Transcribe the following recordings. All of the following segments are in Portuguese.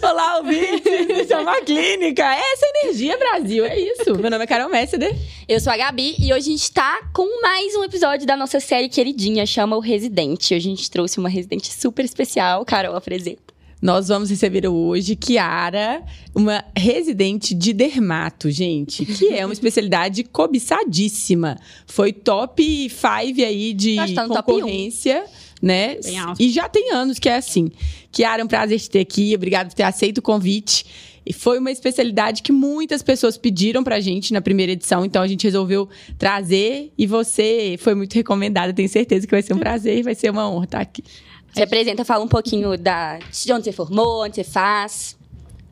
Olá, ouvintes! Isso é uma clínica! Essa é Energia Brasil, é isso. Meu nome é Carol Messeder. Eu sou a Gabi e hoje a gente tá com mais um episódio da nossa série queridinha, chama O Residente. Hoje a gente trouxe uma residente super especial. Carol, apresenta. Nós vamos receber hoje Kiara, uma residente de dermato, gente, que é uma especialidade cobiçadíssima. Foi top 5 aí de concorrência, né? E já tem anos que é assim. Kiara, é um prazer te ter aqui. Obrigada por ter aceito o convite. E foi uma especialidade que muitas pessoas pediram pra gente na primeira edição, então a gente resolveu trazer e você foi muito recomendada. Tenho certeza que vai ser um prazer e vai ser uma honra estar aqui. Se apresenta, fala um pouquinho de onde você formou, onde você faz.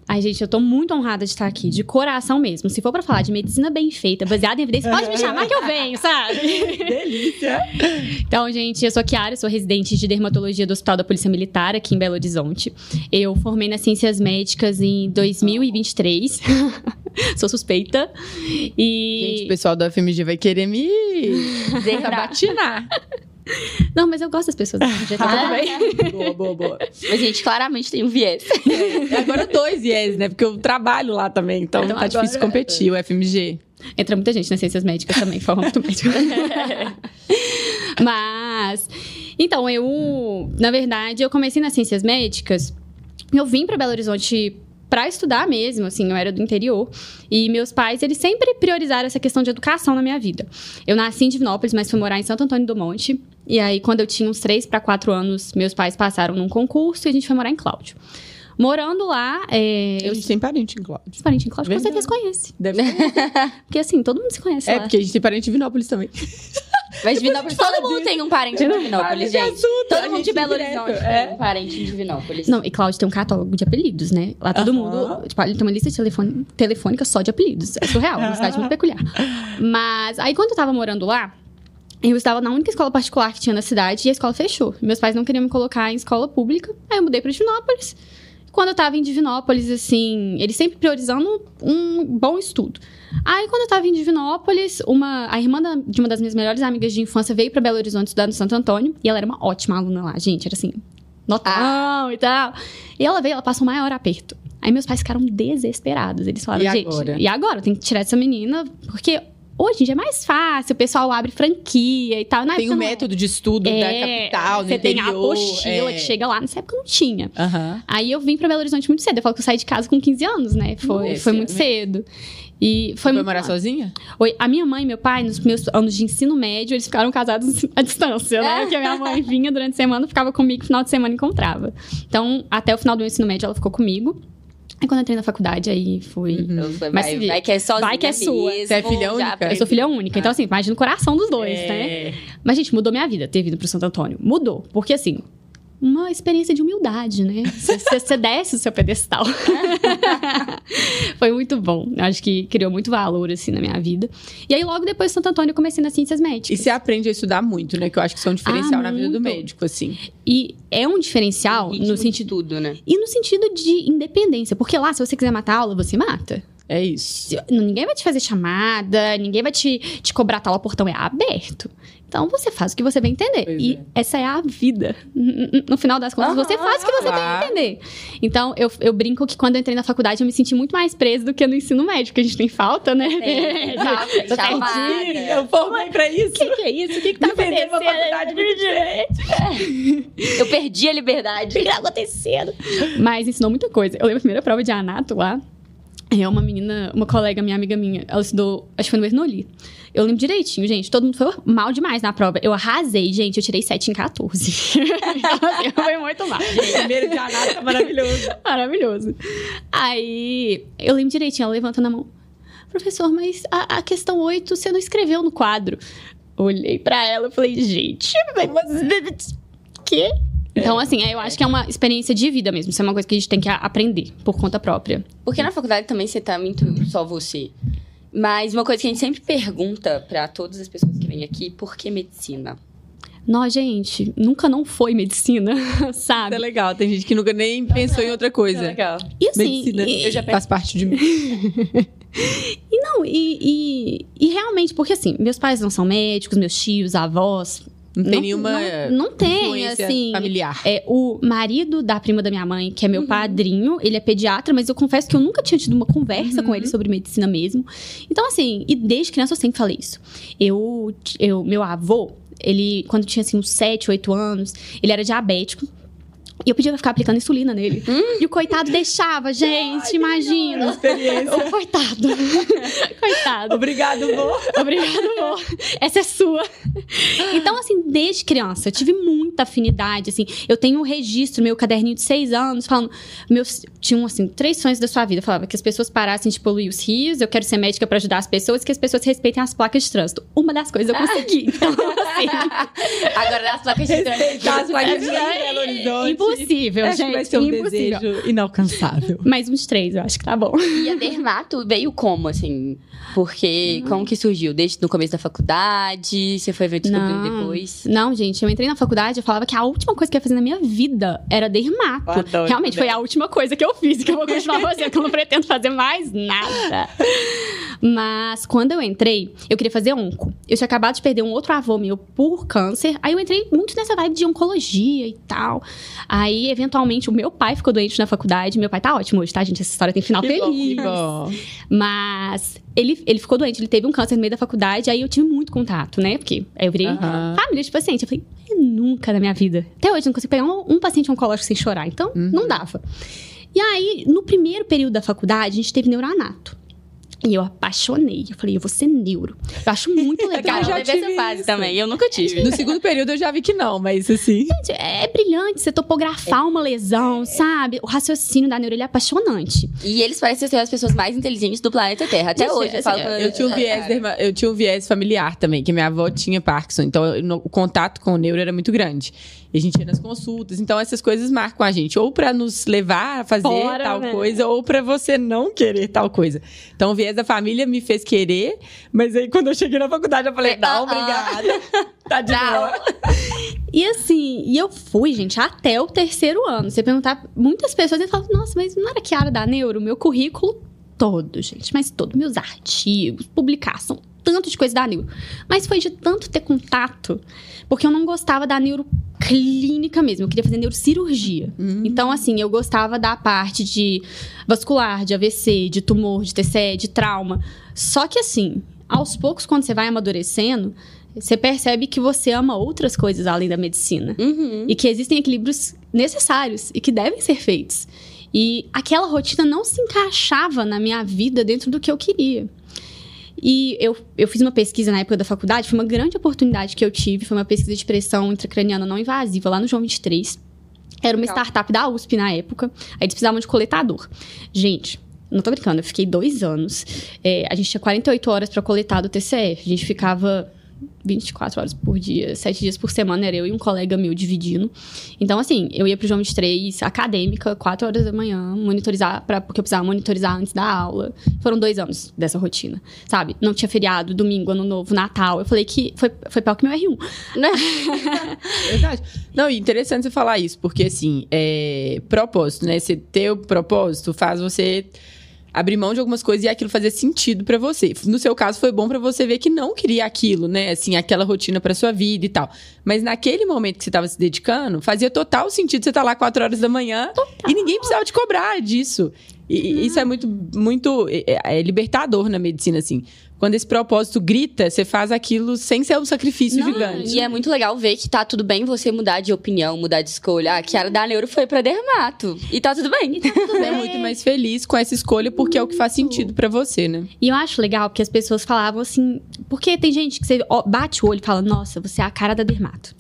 Ai, gente, eu tô muito honrada de estar aqui, de coração mesmo. Se for pra falar de medicina bem feita, baseada em evidência, pode me chamar que eu venho, sabe? Delícia! Então, gente, eu sou Kiara, sou residente de dermatologia do Hospital da Polícia Militar, aqui em Belo Horizonte. Eu formei nas Ciências Médicas em 2023. Sou suspeita. E... Gente, o pessoal da FMG vai querer me batinar. Não, mas eu gosto das pessoas. Boa. Mas a gente claramente tem um viés. Agora 2 viés, né? Porque eu trabalho lá também, então tá difícil competir, o FMG. Entra muita gente nas ciências médicas também, forma muito médico. Mas, então, na verdade, eu comecei nas ciências médicas, eu vim pra Belo Horizonte pra estudar mesmo, assim, eu era do interior. E meus pais, eles sempre priorizaram essa questão de educação na minha vida. Eu nasci em Divinópolis, mas fui morar em Santo Antônio do Monte. E aí, quando eu tinha uns 3 para 4 anos, meus pais passaram num concurso e a gente foi morar em Cláudio. Morando lá... A gente tem parente em Cláudio. Parente em Cláudio, com certeza conhece. Deve conhecer. Porque assim, todo mundo se conhece lá. Porque a gente tem parente em Divinópolis também. Mas Divinópolis, todo mundo tem um parente em Divinópolis, gente. Todo mundo de Belo Horizonte tem um parente em Divinópolis. Não, e Cláudio tem um catálogo de apelidos, né? Lá todo mundo... Tipo, ele tem uma lista de telefônica só de apelidos. É surreal, uma cidade muito peculiar. Mas aí, quando eu tava morando lá, eu estava na única escola particular que tinha na cidade e a escola fechou. Meus pais não queriam me colocar em escola pública. Aí eu mudei pra Divinópolis. Quando eu tava em Divinópolis, assim, eles sempre priorizando um bom estudo. Aí, quando eu tava em Divinópolis, a irmã de uma das minhas melhores amigas de infância veio pra Belo Horizonte estudar no Santo Antônio. E ela era uma ótima aluna lá, gente. Era assim, notão e tal. E ela veio, ela passou o maior aperto. Aí, meus pais ficaram desesperados. Eles falaram, e agora? Tem que tirar essa menina, porque... Hoje em dia é mais fácil, o pessoal abre franquia e tal. Tem o método de estudo da capital, no interior. Você tem a apostila que chega lá, nessa época não tinha. Aí eu vim pra Belo Horizonte muito cedo. Eu falo que eu saí de casa com 15 anos, né? Foi muito cedo. E foi morar sozinha? A minha mãe e meu pai, nos meus anos de ensino médio, eles ficaram casados à distância, né? Porque a minha mãe vinha durante a semana, ficava comigo, no final de semana encontrava. Então, até o final do meu ensino médio, ela ficou comigo. Aí quando eu entrei na faculdade, aí foi... Mas vai que é sozinha. Vai que é sua. Mesmo, você é filha única? Eu sou filha única. Então, assim, imagina o coração dos dois, né? Mas, gente, mudou minha vida ter vindo pro Santo Antônio. Mudou. Porque, assim, uma experiência de humildade, né? Você desce o seu pedestal. Foi muito bom. Eu acho que criou muito valor, assim, na minha vida. E aí, logo depois de Santo Antônio, eu comecei nas ciências médicas. E você aprende a estudar muito, né? Que eu acho que isso é um diferencial na vida do médico, assim. E é um diferencial no sentido... tudo, né? E no sentido de independência. Porque lá, se você quiser matar a aula, você mata. É isso. Ninguém vai te fazer chamada, ninguém vai te cobrar tal, o portão é aberto. Então, você faz o que você bem entender. Essa é a vida. No final das contas, você faz o que você bem entender. Então, eu brinco que quando eu entrei na faculdade, eu me senti muito mais presa do que no ensino médio, porque a gente tem falta, né? Eu formei pra isso. O que é isso? O que tá acontecendo? Uma faculdade muito diferente. Eu perdi a liberdade. O que tá acontecendo? Mas ensinou muita coisa. Eu lembro a primeira prova de anato lá. Uma menina, uma colega, minha amiga minha, ela estudou, acho que foi no Ernoli. Eu lembro direitinho, gente. Todo mundo foi mal demais na prova. Eu arrasei, gente. Eu tirei 7 em 14. Foi muito mal. Primeiro de anato tá maravilhoso. Maravilhoso. Aí, eu lembro direitinho, ela levantando a mão. Professor, mas a questão 8 você não escreveu no quadro. Olhei pra ela e falei, gente, mas... quê? Então, assim, eu acho que é uma experiência de vida mesmo. Isso é uma coisa que a gente tem que aprender por conta própria. Porque na faculdade também você tá muito só você. Mas uma coisa que a gente sempre pergunta pra todas as pessoas que vêm aqui, por que medicina? Nós, gente, nunca não foi medicina, sabe? Isso é legal. Tem gente que nunca nem pensou em outra coisa. É legal. E assim, medicina eu já faz parte de mim. E realmente, porque assim, meus pais não são médicos, meus tios, avós... Não tem nenhuma não tem, influência assim, familiar. O marido da prima da minha mãe, que é meu padrinho, ele é pediatra, mas eu confesso que eu nunca tinha tido uma conversa com ele sobre medicina mesmo. Então, assim, e desde criança eu sempre falei isso. Meu avô, ele, quando tinha, assim, uns 7, 8 anos, ele era diabético. E eu podia ficar aplicando insulina nele. E o coitado deixava, gente, imagina. O coitado. Coitado. Obrigado, vô. Obrigado, vô. Essa é sua. Então, assim, desde criança, eu tive muita afinidade, assim. Eu tenho um registro, meu caderninho de 6 anos, falando... Tinham, assim, 3 sonhos da sua vida. Eu falava que as pessoas parassem de poluir os rios, eu quero ser médica pra ajudar as pessoas, que as pessoas respeitem as placas de trânsito. Uma das coisas eu consegui. Então, assim... Agora, as placas de trânsito. Respeitar as placas de Belo Horizonte. Impossível, acho gente. Que vai ser um impossível. desejo inalcançável. Mais uns 3, eu acho que tá bom. E a dermato veio como, assim? Porque, como que surgiu? Desde no começo da faculdade? Você foi ver descobrindo depois? Não, gente, eu entrei na faculdade, eu falava que a última coisa que eu ia fazer na minha vida era dermato. Adoro, realmente foi a última coisa que eu fiz, e que eu vou continuar fazendo, que eu não pretendo fazer mais nada. Mas, quando eu entrei, eu queria fazer onco. Eu tinha acabado de perder um outro avô meu por câncer, aí eu entrei muito nessa vibe de oncologia e tal. Aí, eventualmente, o meu pai ficou doente na faculdade. Meu pai tá ótimo hoje, tá, gente? Essa história tem final feliz. Que bom. Mas ele ficou doente, ele teve um câncer no meio da faculdade, aí eu tive muito contato, né? Porque aí eu virei família de paciente. Eu falei, nunca na minha vida. Até hoje eu não consigo pegar um paciente oncológico sem chorar, então não dava. E aí, no primeiro período da faculdade, a gente teve neuroanato. E eu apaixonei. Eu falei, eu vou ser neuro. Eu acho muito legal. Cara, eu já tive essa fase também. Eu nunca tive. No segundo período eu já vi que não, mas assim... Gente, é brilhante você topografar uma lesão, sabe? O raciocínio da neuro, ele é apaixonante. E eles parecem ser as pessoas mais inteligentes do planeta Terra. Até hoje. Eu tinha um viés familiar também, que minha avó tinha Parkinson. Então, o contato com o neuro era muito grande. E a gente ia nas consultas. Então, essas coisas marcam a gente. Ou pra nos levar a fazer tal coisa, ou pra você não querer tal coisa. Então, o viés da família me fez querer. Mas aí, quando eu cheguei na faculdade, eu falei, não, obrigada. Tá de boa. E assim, eu fui, gente, até o 3º ano. Você perguntar, muitas pessoas falam, nossa, mas não era Kiara da neuro? Meu currículo todo, gente. Mas todo, meus artigos, publicação, tanto de coisa da neuro. Mas foi de tanto ter contato, porque eu não gostava da neuro clínica mesmo, eu queria fazer neurocirurgia. Então, assim, eu gostava da parte de vascular, de AVC, de tumor, de TCE, de trauma. Só que, assim, aos poucos, quando você vai amadurecendo, você percebe que você ama outras coisas além da medicina. E que existem equilíbrios necessários e que devem ser feitos. E aquela rotina não se encaixava na minha vida dentro do que eu queria. E eu fiz uma pesquisa na época da faculdade, foi uma grande oportunidade que eu tive, foi uma pesquisa de pressão intracraniana não invasiva, lá no João 23. Era uma startup da USP na época, aí eles precisavam de coletador. Gente, não tô brincando, eu fiquei 2 anos. A gente tinha 48 horas pra coletar do TCE, a gente ficava 24 horas por dia, 7 dias por semana, era eu e um colega meu dividindo. Então, assim, eu ia pro João 23, acadêmica, 4 horas da manhã, monitorizar, porque eu precisava monitorizar antes da aula. Foram 2 anos dessa rotina, sabe? Não tinha feriado, domingo, ano novo, Natal. Eu falei que foi pior que meu R1. Verdade. Não, e interessante você falar isso, porque, assim, propósito, né? Você ter o propósito faz você abrir mão de algumas coisas e aquilo fazer sentido pra você. No seu caso, foi bom pra você ver que não queria aquilo, né? Assim, aquela rotina pra sua vida e tal. Mas naquele momento que você tava se dedicando, fazia total sentido você estar lá 4 horas da manhã e ninguém precisava te cobrar disso. E isso é muito, muito libertador na medicina, assim. Quando esse propósito grita, você faz aquilo sem ser um sacrifício gigante. E é muito legal ver que tá tudo bem você mudar de opinião, mudar de escolha. A Kiara da neuro foi pra dermato. E tá tudo bem. Você é muito mais feliz com essa escolha porque é o que faz sentido pra você, né? E eu acho legal porque as pessoas falavam assim... Porque tem gente que você bate o olho e fala... Nossa, você é a cara da dermato.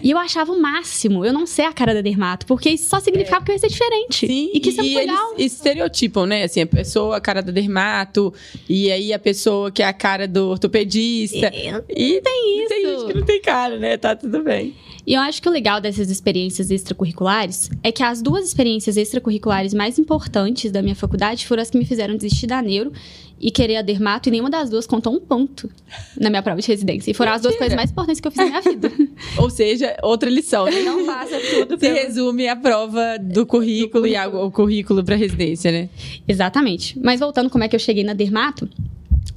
E eu achava o máximo eu não ser a cara da dermato. Porque isso só significava que eu ia ser diferente. Sim, e que isso é muito legal. Eles estereotipam, né? Assim, a pessoa a cara da dermato. E aí a pessoa que é a cara do ortopedista. E tem isso. Tem gente que não tem cara, né? Tá tudo bem. E eu acho que o legal dessas experiências extracurriculares é que as 2 experiências extracurriculares mais importantes da minha faculdade foram as que me fizeram desistir da neuro e querer a dermato, e nenhuma das 2 contou um ponto na minha prova de residência. E foram as 2 coisas mais importantes que eu fiz na minha vida. Ou seja, outra lição, né? Não faça tudo. Se resume a prova do currículo e o currículo para residência, né? Exatamente. Mas voltando como é que eu cheguei na dermato,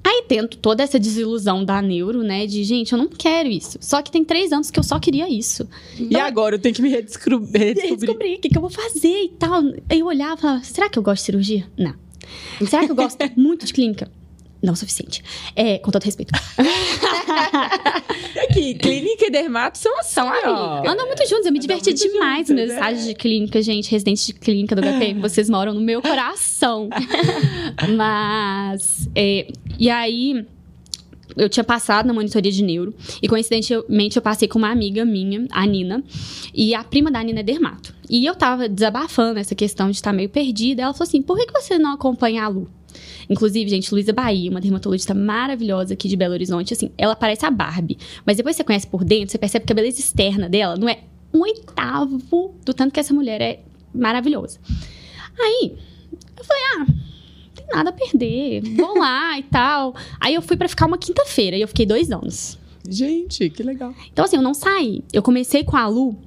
aí tento toda essa desilusão da neuro, né? De, gente, eu não quero isso. Só que tem 3 anos que eu só queria isso. E agora eu tenho que me redescobrir. Descobrir o que eu vou fazer e tal. Aí eu olhava e falava, será que eu gosto de cirurgia? Não. Será que eu gosto muito de clínica? Não o suficiente. Com todo respeito. Aqui, clínica e dermato são amigas. Andam muito juntos. Eu me diverti demais nos meus estágios de clínica, gente. Residente de clínica do HP. Vocês moram no meu coração. Mas... e aí... Eu tinha passado na monitoria de neuro. E, coincidentemente, eu passei com uma amiga minha, a Nina. E a prima da Nina é dermato. E eu tava desabafando essa questão de estar meio perdida. Ela falou assim, por que você não acompanha a Lu? Inclusive, gente, Luísa Bahia, uma dermatologista maravilhosa aqui de Belo Horizonte. Assim, ela parece a Barbie. Mas depois você conhece por dentro, você percebe que a beleza externa dela não é 1/8 do tanto que essa mulher é maravilhosa. Aí, eu falei, nada a perder, vou lá e tal. Aí eu fui pra ficar uma quinta-feira e eu fiquei 2 anos. Gente, que legal. Então, assim, eu não saí. Eu comecei com a Lu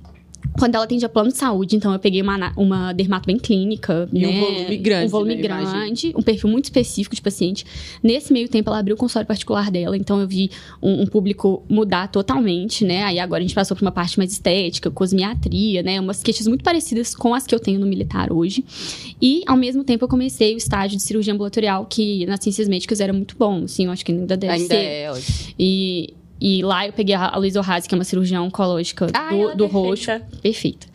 quando ela atendia plano de saúde. Então, eu peguei uma dermato bem clínica, e né? Um volume grande. Um volume grande, um perfil muito específico de paciente. Nesse meio tempo, ela abriu o consultório particular dela. Então, eu vi um público mudar totalmente, né? Aí, agora a gente passou por uma parte mais estética, cosmiatria, né? Umas queixas muito parecidas com as que eu tenho no militar hoje. E, ao mesmo tempo, eu comecei o estágio de cirurgia ambulatorial, que nas ciências médicas era muito bom. Assim, eu acho que ainda deve ser. Ainda é, hoje. E lá eu peguei a Luísa Orrazi, que é uma cirurgiã oncológica do rosto. Perfeita.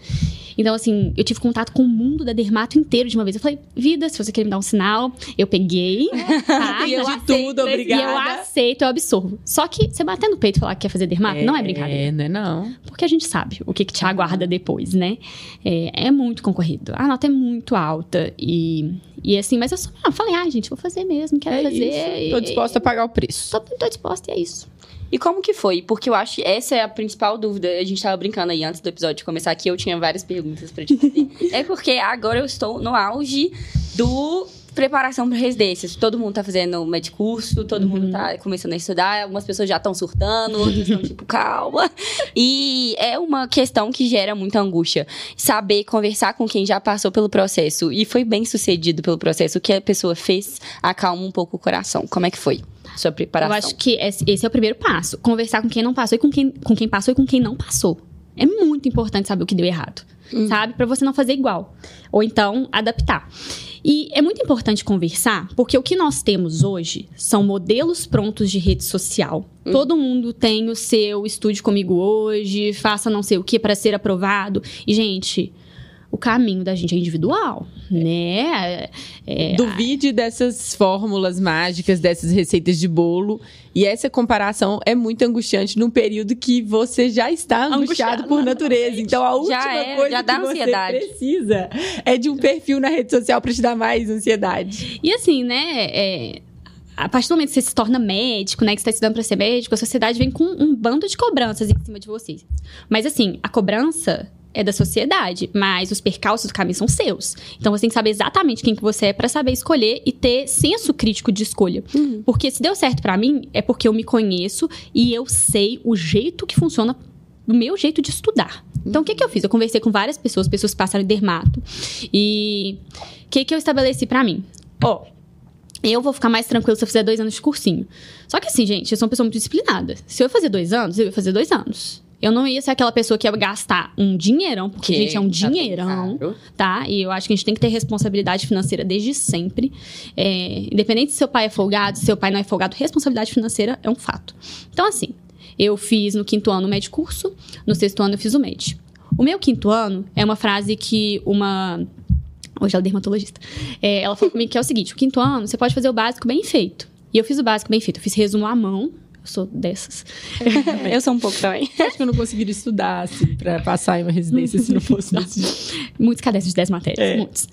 Então, assim, eu tive contato com o mundo da dermato inteiro de uma vez. Eu falei, vida, se você quer me dar um sinal, eu peguei. Tá? Eu de tudo, obrigada. E eu aceito, eu absorvo. Só que você bater no peito e falar que quer fazer dermato, não é brincadeira. Não é não. Porque a gente sabe o que te aguarda depois, né? É muito concorrido. A nota é muito alta. E assim, mas eu só falei, gente, vou fazer mesmo, quero fazer. Isso. Tô disposta a pagar o preço. Tô disposta e é isso. E como que foi? Porque eu acho que essa é a principal dúvida. A gente tava brincando aí antes do episódio começar aqui, eu tinha várias perguntas pra te fazer. É porque agora eu estou no auge do preparação para residências. Todo mundo tá fazendo medicurso, todo mundo tá começando a estudar, algumas pessoas já estão surtando, outras estão tipo, calma. E é uma questão que gera muita angústia. Saber conversar com quem já passou pelo processo e foi bem sucedido pelo processo, o que a pessoa fez acalma um pouco o coração. Como é que foi sua preparação? Eu acho que esse é o primeiro passo. Conversar com quem não passou e com quem passou e com quem não passou. É muito importante saber o que deu errado, sabe? Pra você não fazer igual. Ou então, adaptar. E é muito importante conversar, porque o que nós temos hoje são modelos prontos de rede social. Todo mundo tem o seu estude comigo hoje, faça não sei o que para ser aprovado. E, gente, o caminho da gente é individual, né? Duvide dessas fórmulas mágicas, dessas receitas de bolo. E essa comparação é muito angustiante num período que você já está angustiado por natureza. Então, a última coisa que você precisa é de um perfil na rede social para te dar mais ansiedade. E assim, né? A partir do momento que você se torna médico, né? Que você está estudando para ser médico, a sociedade vem com um bando de cobranças em cima de vocês. Mas assim, a cobrança é da sociedade, mas os percalços do caminho são seus. Então, você tem que saber exatamente quem que você é para saber escolher e ter senso crítico de escolha. Porque se deu certo para mim, é porque eu me conheço e eu sei o jeito que funciona, o meu jeito de estudar. Então, o que eu fiz? Eu conversei com várias pessoas que passaram em dermato. E o que eu estabeleci para mim? Eu vou ficar mais tranquilo se eu fizer 2 anos de cursinho. Só que assim, gente, eu sou uma pessoa muito disciplinada. Se eu fazer 2 anos, eu ia fazer 2 anos. Eu não ia ser aquela pessoa que ia gastar um dinheirão, porque, gente, é um dinheirão, tá? E eu acho que a gente tem que ter responsabilidade financeira desde sempre. Independente se seu pai é folgado, se seu pai não é folgado, responsabilidade financeira é um fato. Então, assim, eu fiz no 5º ano o medicurso, no 6º ano eu fiz o med. O meu 5º ano é uma frase que hoje ela é dermatologista. Ela falou comigo que é o seguinte, o 5º ano você pode fazer o básico bem feito. E eu fiz o básico bem feito. Eu fiz resumo à mão. Eu sou dessas. Eu sou um pouco também. Acho que eu não conseguiria estudar, assim, pra passar em uma residência se não fosse desse. Muitos cadernos de 10 matérias, muitos.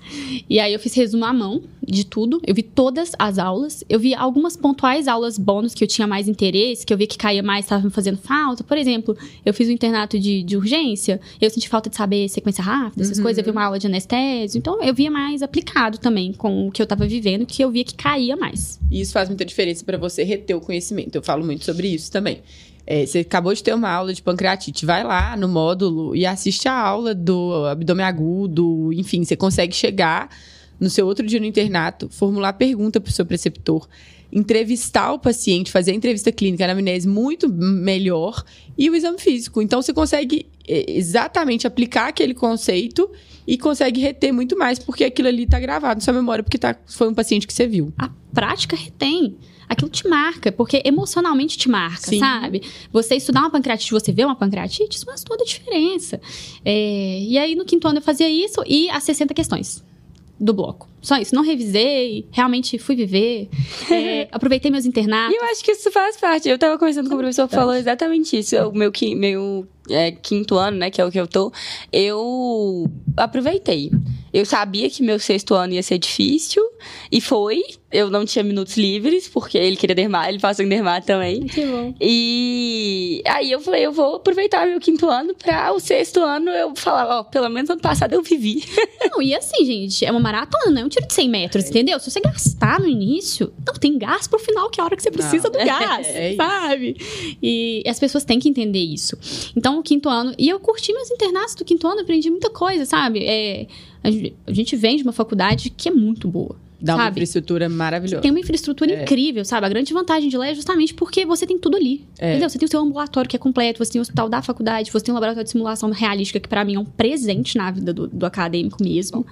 E aí eu fiz resumo à mão de tudo. Eu vi todas as aulas. Eu vi algumas pontuais aulas bônus que eu tinha mais interesse, que eu vi que caía mais, estava me fazendo falta. Por exemplo, eu fiz um internato de urgência, eu senti falta de saber sequência rápida, essas coisas. Eu vi uma aula de anestésio. Então, eu via mais aplicado também com o que eu estava vivendo, que eu via que caía mais. E isso faz muita diferença pra você reter o conhecimento. Eu falo muito sobre isso também. Você acabou de ter uma aula de pancreatite, vai lá no módulo e assiste a aula do abdômen agudo, enfim, você consegue chegar no seu outro dia no internato, formular pergunta pro seu preceptor, entrevistar o paciente, fazer a entrevista clínica, a anamnese muito melhor e o exame físico. Então, você consegue exatamente aplicar aquele conceito e consegue reter muito mais, porque aquilo ali tá gravado na sua memória, porque foi um paciente que você viu. A prática retém. Aquilo te marca, porque emocionalmente te marca, sabe? Você estudar uma pancreatite, você ver uma pancreatite, isso faz toda a diferença. E aí, no 5º ano, eu fazia isso e as 60 questões do bloco. Só isso. Não revisei, realmente fui viver. Aproveitei meus internatos. E eu acho que isso faz parte. Eu tava conversando com o professor, falou exatamente isso. O meu 5º ano, né, que é o que eu tô, eu aproveitei. Eu sabia que meu 6º ano ia ser difícil, e foi. Eu não tinha minutos livres, porque ele queria dermar, ele passou em dermar também. Que bom. E aí eu falei, eu vou aproveitar meu 5º ano pra o 6º ano eu falar, pelo menos ano passado eu vivi. Não, e assim, gente, é uma maratona, não é um tiro de 100 metros, entendeu? Se você gastar no início, não tem gás pro final, que é a hora que você precisa do gás, sabe? E as pessoas têm que entender isso. Então, o 5º ano, e eu curti meus internatos do 5º ano, aprendi muita coisa, sabe? A gente vem de uma faculdade que é muito boa. Dá uma sabe? Infraestrutura maravilhosa. Tem uma infraestrutura incrível, sabe? A grande vantagem de lá é justamente porque você tem tudo ali. Entendeu? Você tem o seu ambulatório que é completo, você tem o hospital da faculdade, você tem um laboratório de simulação realística, que pra mim é um presente na vida do acadêmico mesmo.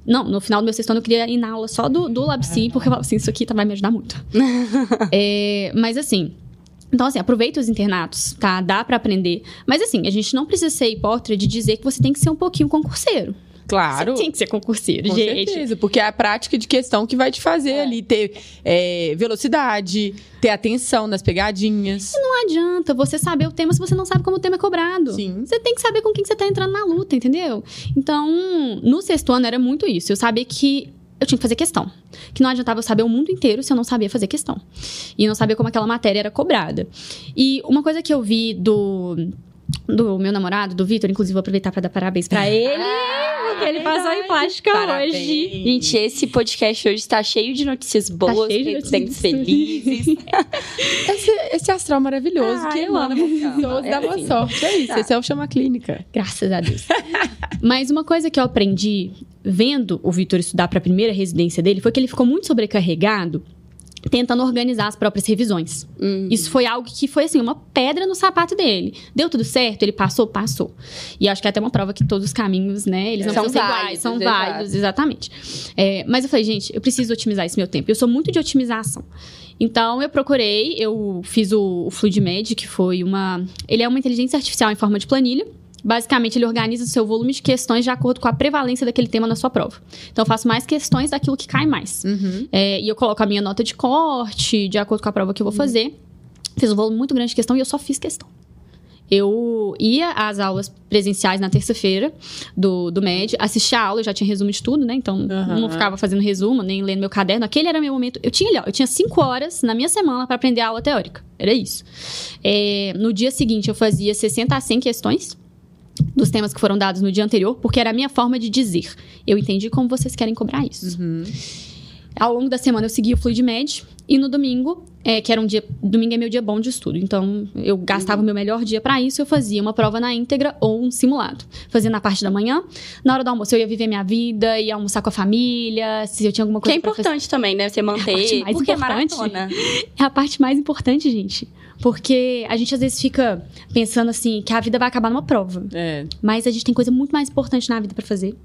Não, no final do meu 6º ano eu queria ir na aula só do LabSim, porque eu falava assim, isso aqui vai me ajudar muito. Mas assim... Então, assim, aproveita os internatos, tá? Dá pra aprender. Mas, assim, a gente não precisa ser hipócrita de dizer que você tem que ser um pouquinho concurseiro. Claro. Você tem que ser concurseiro, com gente. Certeza, porque é a prática de questão que vai te fazer ali ter velocidade, ter atenção nas pegadinhas. E não adianta você saber o tema se você não sabe como o tema é cobrado. Sim. Você tem que saber com quem você tá entrando na luta, entendeu? Então, no 6º ano era muito isso. Eu sabia que eu tinha que fazer questão. Que não adiantava eu saber o mundo inteiro se eu não sabia fazer questão. E não sabia como aquela matéria era cobrada. E uma coisa que eu vi do meu namorado, do Vitor, inclusive vou aproveitar para dar parabéns para ele, porque ele passou em plástica hoje. Gente, esse podcast hoje está cheio de notícias boas, presidentes felizes. esse astral maravilhoso que emana pessoas dá boa sorte. É isso, esse é o Chama Clínica. Graças a Deus. Mas uma coisa que eu aprendi vendo o Vitor estudar para a primeira residência dele foi que ele ficou muito sobrecarregado tentando organizar as próprias revisões. Isso foi algo que foi, assim, uma pedra no sapato dele. Deu tudo certo? Ele passou? Passou. E acho que é até uma prova que todos os caminhos, né, eles não são precisam ser iguais, são válidos, exatamente. Mas eu falei, gente, eu preciso otimizar esse meu tempo. Eu sou muito de otimização. Então, eu fiz o FluidMed, que foi ele é uma inteligência artificial em forma de planilha. Basicamente, ele organiza o seu volume de questões de acordo com a prevalência daquele tema na sua prova. Então, eu faço mais questões daquilo que cai mais. E eu coloco a minha nota de corte, de acordo com a prova que eu vou fazer. Fiz um volume muito grande de questão e eu só fiz questão. Eu ia às aulas presenciais na terça-feira do MED, assistia a aula, eu já tinha resumo de tudo, né? Então, não ficava fazendo resumo, nem lendo meu caderno. Aquele era meu momento. Eu tinha 5 horas na minha semana para aprender a aula teórica. Era isso. No dia seguinte, eu fazia 60 a 100 questões dos temas que foram dados no dia anterior, porque era a minha forma de dizer. Eu entendi como vocês querem cobrar isso. Ao longo da semana, eu segui o FluidMed. E no domingo, que era domingo é meu dia bom de estudo. Então, eu gastava o meu melhor dia para isso. Eu fazia uma prova na íntegra ou um simulado. Fazia na parte da manhã. Na hora do almoço, eu ia viver minha vida, ia almoçar com a família. Se eu tinha alguma coisa que é importante também, né? Você manter. Porque é maratona. É a parte mais importante, gente. Porque a gente, às vezes, fica pensando, assim, que a vida vai acabar numa prova. Mas a gente tem coisa muito mais importante na vida para fazer.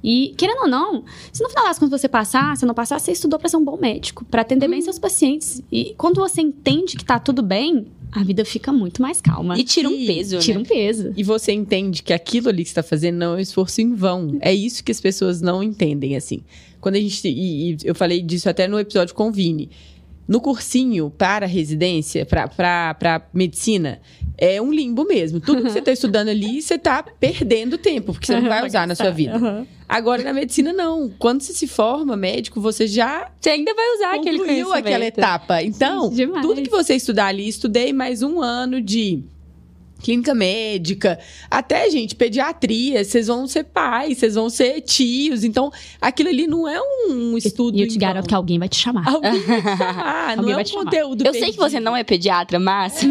E, querendo ou não, se no final das contas você passar, se não passar, você estudou pra ser um bom médico, pra atender bem seus pacientes. E quando você entende que tá tudo bem, a vida fica muito mais calma. E tira um peso, Tira um peso. E você entende que aquilo ali que você tá fazendo não é um esforço em vão. É isso que as pessoas não entendem, assim. Quando a gente... E eu falei disso até no episódio com o Vini. no cursinho para residência, para medicina, é um limbo mesmo. Tudo que você está estudando ali, você está perdendo tempo, porque você não vai usar na sua vida. Agora, na medicina, não. Quando você se forma médico, você ainda vai usar aquele conhecimento. Aquela etapa. Então, tudo que você estudar ali, estudei mais 1 ano de clínica médica, até, gente, pediatria, vocês vão ser pais, vocês vão ser tios, então aquilo ali não é um estudo. E eu te garanto que alguém vai te chamar. Alguém vai te chamar, não é um conteúdo Eu sei que você não é pediatra, mas...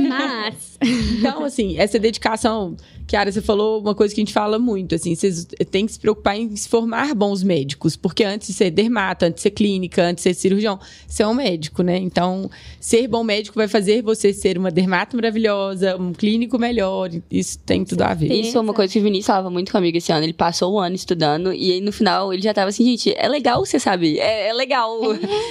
Então, assim, essa dedicação, Kiara, você falou uma coisa que a gente fala muito, assim, vocês têm que se preocupar em se formar bons médicos, porque antes de ser dermato, antes de ser clínica, antes de ser cirurgião, você é um médico, né? Então, ser bom médico vai fazer você ser uma dermato maravilhosa, um clínico melhor, isso tem tudo a ver. Isso é uma coisa que o Vinícius falava muito comigo esse ano, ele passou o ano estudando, e aí no final ele já tava assim, gente, é legal você saber, é legal,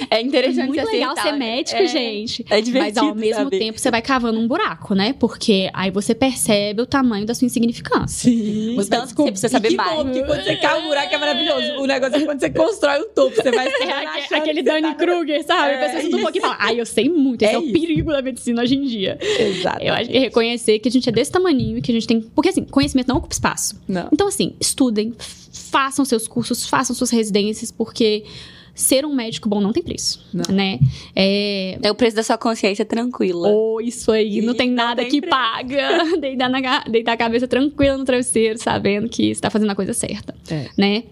é interessante. É muito legal ser médico, gente. É divertido, mas ao mesmo tempo você vai cavando um buraco, né? Porque aí você percebe o tamanho da sua insignificância. Sim. Você precisa saber mais. Porque quando você cava um buraco é maravilhoso. O negócio é quando você constrói o topo, você vai aquele Danny Kruger, sabe? A pessoa estuda um pouquinho e fala, eu sei muito, esse é o perigo da medicina hoje em dia. Exato. Eu acho que reconhecer que a gente é desse tamaninho, que a gente tem... Porque assim, conhecimento não ocupa espaço. Não. Então assim, estudem, façam seus cursos, façam suas residências, porque... Ser um médico bom não tem preço, né? É o preço da sua consciência tranquila. Isso aí. Não tem nada que paga. Deitar a cabeça tranquila no travesseiro, sabendo que você tá fazendo a coisa certa, né?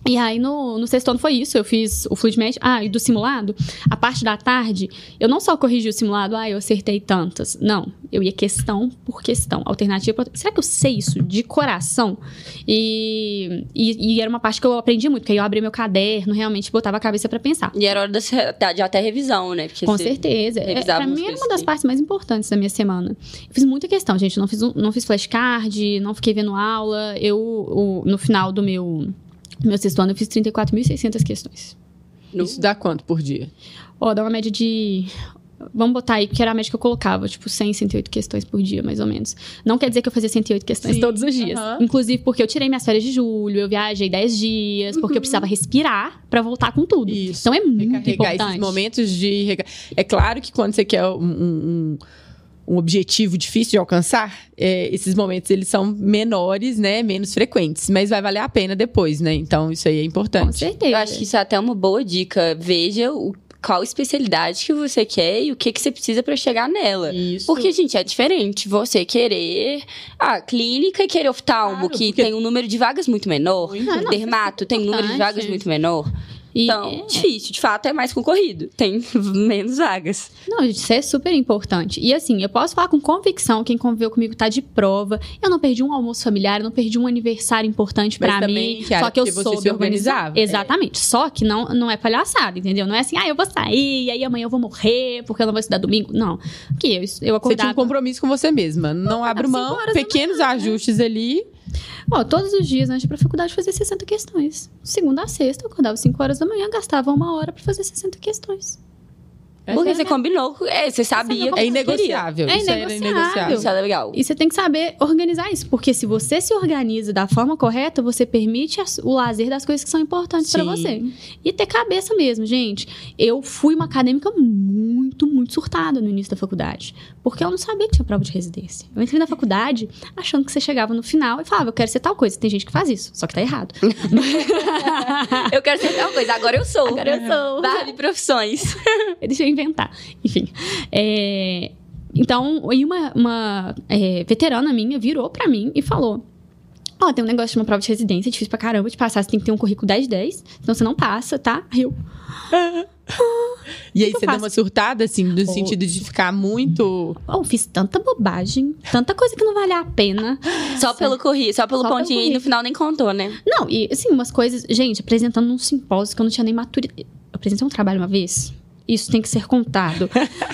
E aí, no sexto ano foi isso. Eu fiz o Fluid Med. E do simulado, a parte da tarde, eu não só corrigi o simulado, eu acertei tantas. Não, eu ia questão por questão, alternativa. Será que eu sei isso de coração? E era uma parte que eu aprendi muito, porque aí eu abri meu caderno, realmente botava a cabeça pra pensar. E era hora de até revisão, né? Porque com certeza. Pra mim era uma das partes mais importantes da minha semana. Eu fiz muita questão, gente. Eu não fiz flashcard, não fiquei vendo aula. No final do meu sexto ano, eu fiz 34.600 questões. Isso dá quanto por dia? Dá uma média de... Vamos botar aí, porque era a média que eu colocava, 100, 108 questões por dia, mais ou menos. Não quer dizer que eu fazia 108 questões todos os dias. Inclusive porque eu tirei minhas férias de julho, eu viajei 10 dias, porque eu precisava respirar pra voltar com tudo. Isso. Então é muito importante. Esses momentos de... É claro que quando você quer um objetivo difícil de alcançar, esses momentos eles são menores, né? Menos frequentes. Mas vai valer a pena depois, né? Então, isso aí é importante. Com certeza. Eu acho que isso é até uma boa dica. Veja qual especialidade que você quer e o que você precisa pra chegar nela. Isso. Porque, gente, é diferente você querer clínica e querer oftalmo, que tem um número de vagas muito menor. Dermato tem um número de vagas muito menor. Então, difícil. De fato, é mais concorrido. Tem menos vagas. Não, gente, isso é super importante. E assim, eu posso falar com convicção, quem conviveu comigo tá de prova. Eu não perdi um almoço familiar, eu não perdi um aniversário importante pra mim. Só que eu soube organizar. Exatamente. Só que não é palhaçada, entendeu? Não é assim, eu vou sair, e aí amanhã eu vou morrer, porque eu não vou estudar domingo. Não. Porque eu acordava... Você tinha um compromisso com você mesma. Não abre mão, pequenos ajustes ali... Todos os dias antes de ir pra faculdade fazer 60 questões. Segunda a sexta, eu acordava 5 horas da manhã, gastava 1 hora pra fazer 60 questões. Porque você combinou, você sabia que é inegociável. É inegociável. Isso é legal. E você tem que saber organizar isso, porque se você se organiza da forma correta, você permite o lazer das coisas que são importantes pra você. E ter cabeça mesmo, gente. Eu fui uma acadêmica muito, muito surtada no início da faculdade, porque eu não sabia que tinha prova de residência. Eu entrei na faculdade achando que você chegava no final e falava, eu quero ser tal coisa. Tem gente que faz isso, só que tá errado. Eu quero ser tal coisa, agora eu sou. Barbie Profissões. Deixa eu inventar. Enfim. Então, uma veterana minha virou pra mim e falou, tem um negócio de uma prova de residência, difícil pra caramba de passar, você tem que ter um currículo 10-10, senão você não passa, tá? E aí você deu uma surtada, assim, no sentido de ficar muito... Fiz tanta bobagem, tanta coisa que não vale a pena. Só pelo pontinho e no final nem contou, né? Não, e assim, umas coisas... Gente, apresentando num simpósio que eu não tinha nem maturidade. Eu apresentei um trabalho uma vez... Isso tem que ser contado.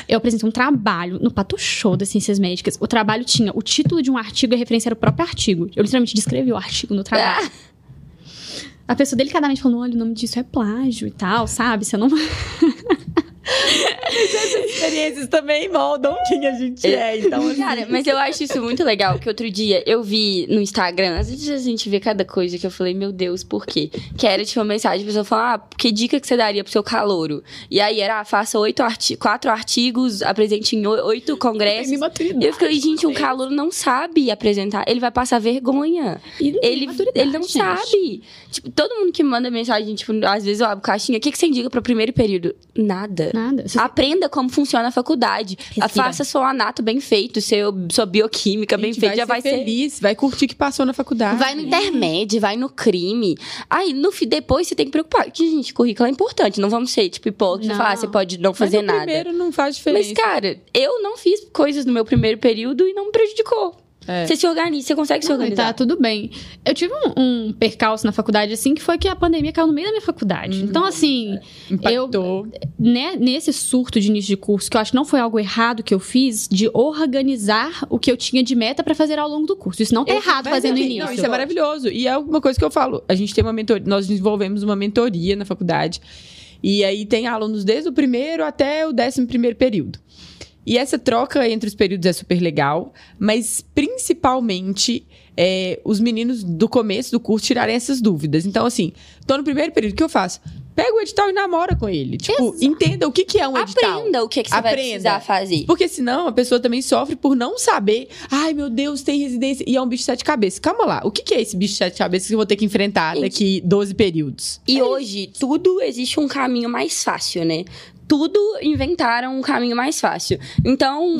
Eu apresentei um trabalho no Pato Show das Ciências Médicas. O trabalho tinha o título de um artigo e a referência era o próprio artigo. Eu literalmente descrevi o artigo no trabalho. A pessoa delicadamente falou, olha, o nome disso é plágio e tal, sabe? Você não... experiências também moldam quem a gente é. Então, assim... Cara, mas eu acho isso muito legal, que outro dia eu vi no Instagram, às vezes a gente vê cada coisa que eu falei, meu Deus, por quê? Que era tipo uma mensagem, a pessoa falando, que dica que você daria pro seu calouro? E aí era, faça 4 artigos, apresente em 8 congressos. E eu fiquei, gente, um calouro não sabe apresentar, ele vai passar vergonha. Ele não sabe. Tipo, todo mundo que manda mensagem, tipo, às vezes eu abro caixinha, o que você indica pro primeiro período? Nada. Aprenda como funciona a faculdade. Faça seu anato bem feito, sua bioquímica bem feita. Já vai ser feliz, vai curtir o que passou na faculdade. Vai no intermédio, vai no crime. Aí, depois você tem que preocupar. Que, gente, currículo é importante. Não vamos ser, tipo, hipócrita e falar, você pode não fazer nada. Mas primeiro não faz diferença. Mas, cara, eu não fiz coisas no meu primeiro período e não me prejudicou. Você se organiza, você consegue se organizar. Tá, tudo bem. Eu tive um percalço na faculdade, assim, que foi que a pandemia caiu no meio da minha faculdade. Então, assim, impactou. Nesse surto de início de curso, que eu acho que não foi algo errado que eu fiz, de organizar o que eu tinha de meta pra fazer ao longo do curso. Isso não tá errado fazer no início. Não, isso é maravilhoso. E é uma coisa que eu falo. A gente tem uma mentoria, nós desenvolvemos uma mentoria na faculdade. E aí tem alunos desde o primeiro até o 11º período. E essa troca entre os períodos é super legal, mas principalmente os meninos do começo do curso tirarem essas dúvidas. Então, assim, tô no primeiro período, o que eu faço? Pega o edital e namora com ele. Tipo, entenda o que é um edital. Aprenda o que você vai precisar fazer. Porque senão a pessoa também sofre por não saber. Ai, meu Deus, tem residência. E é um bicho de 7 cabeças. Calma lá. O que é esse bicho de 7 cabeças que eu vou ter que enfrentar daqui 12 períodos? E hoje, tudo existe um caminho mais fácil, né? Tudo inventaram um caminho mais fácil. Então,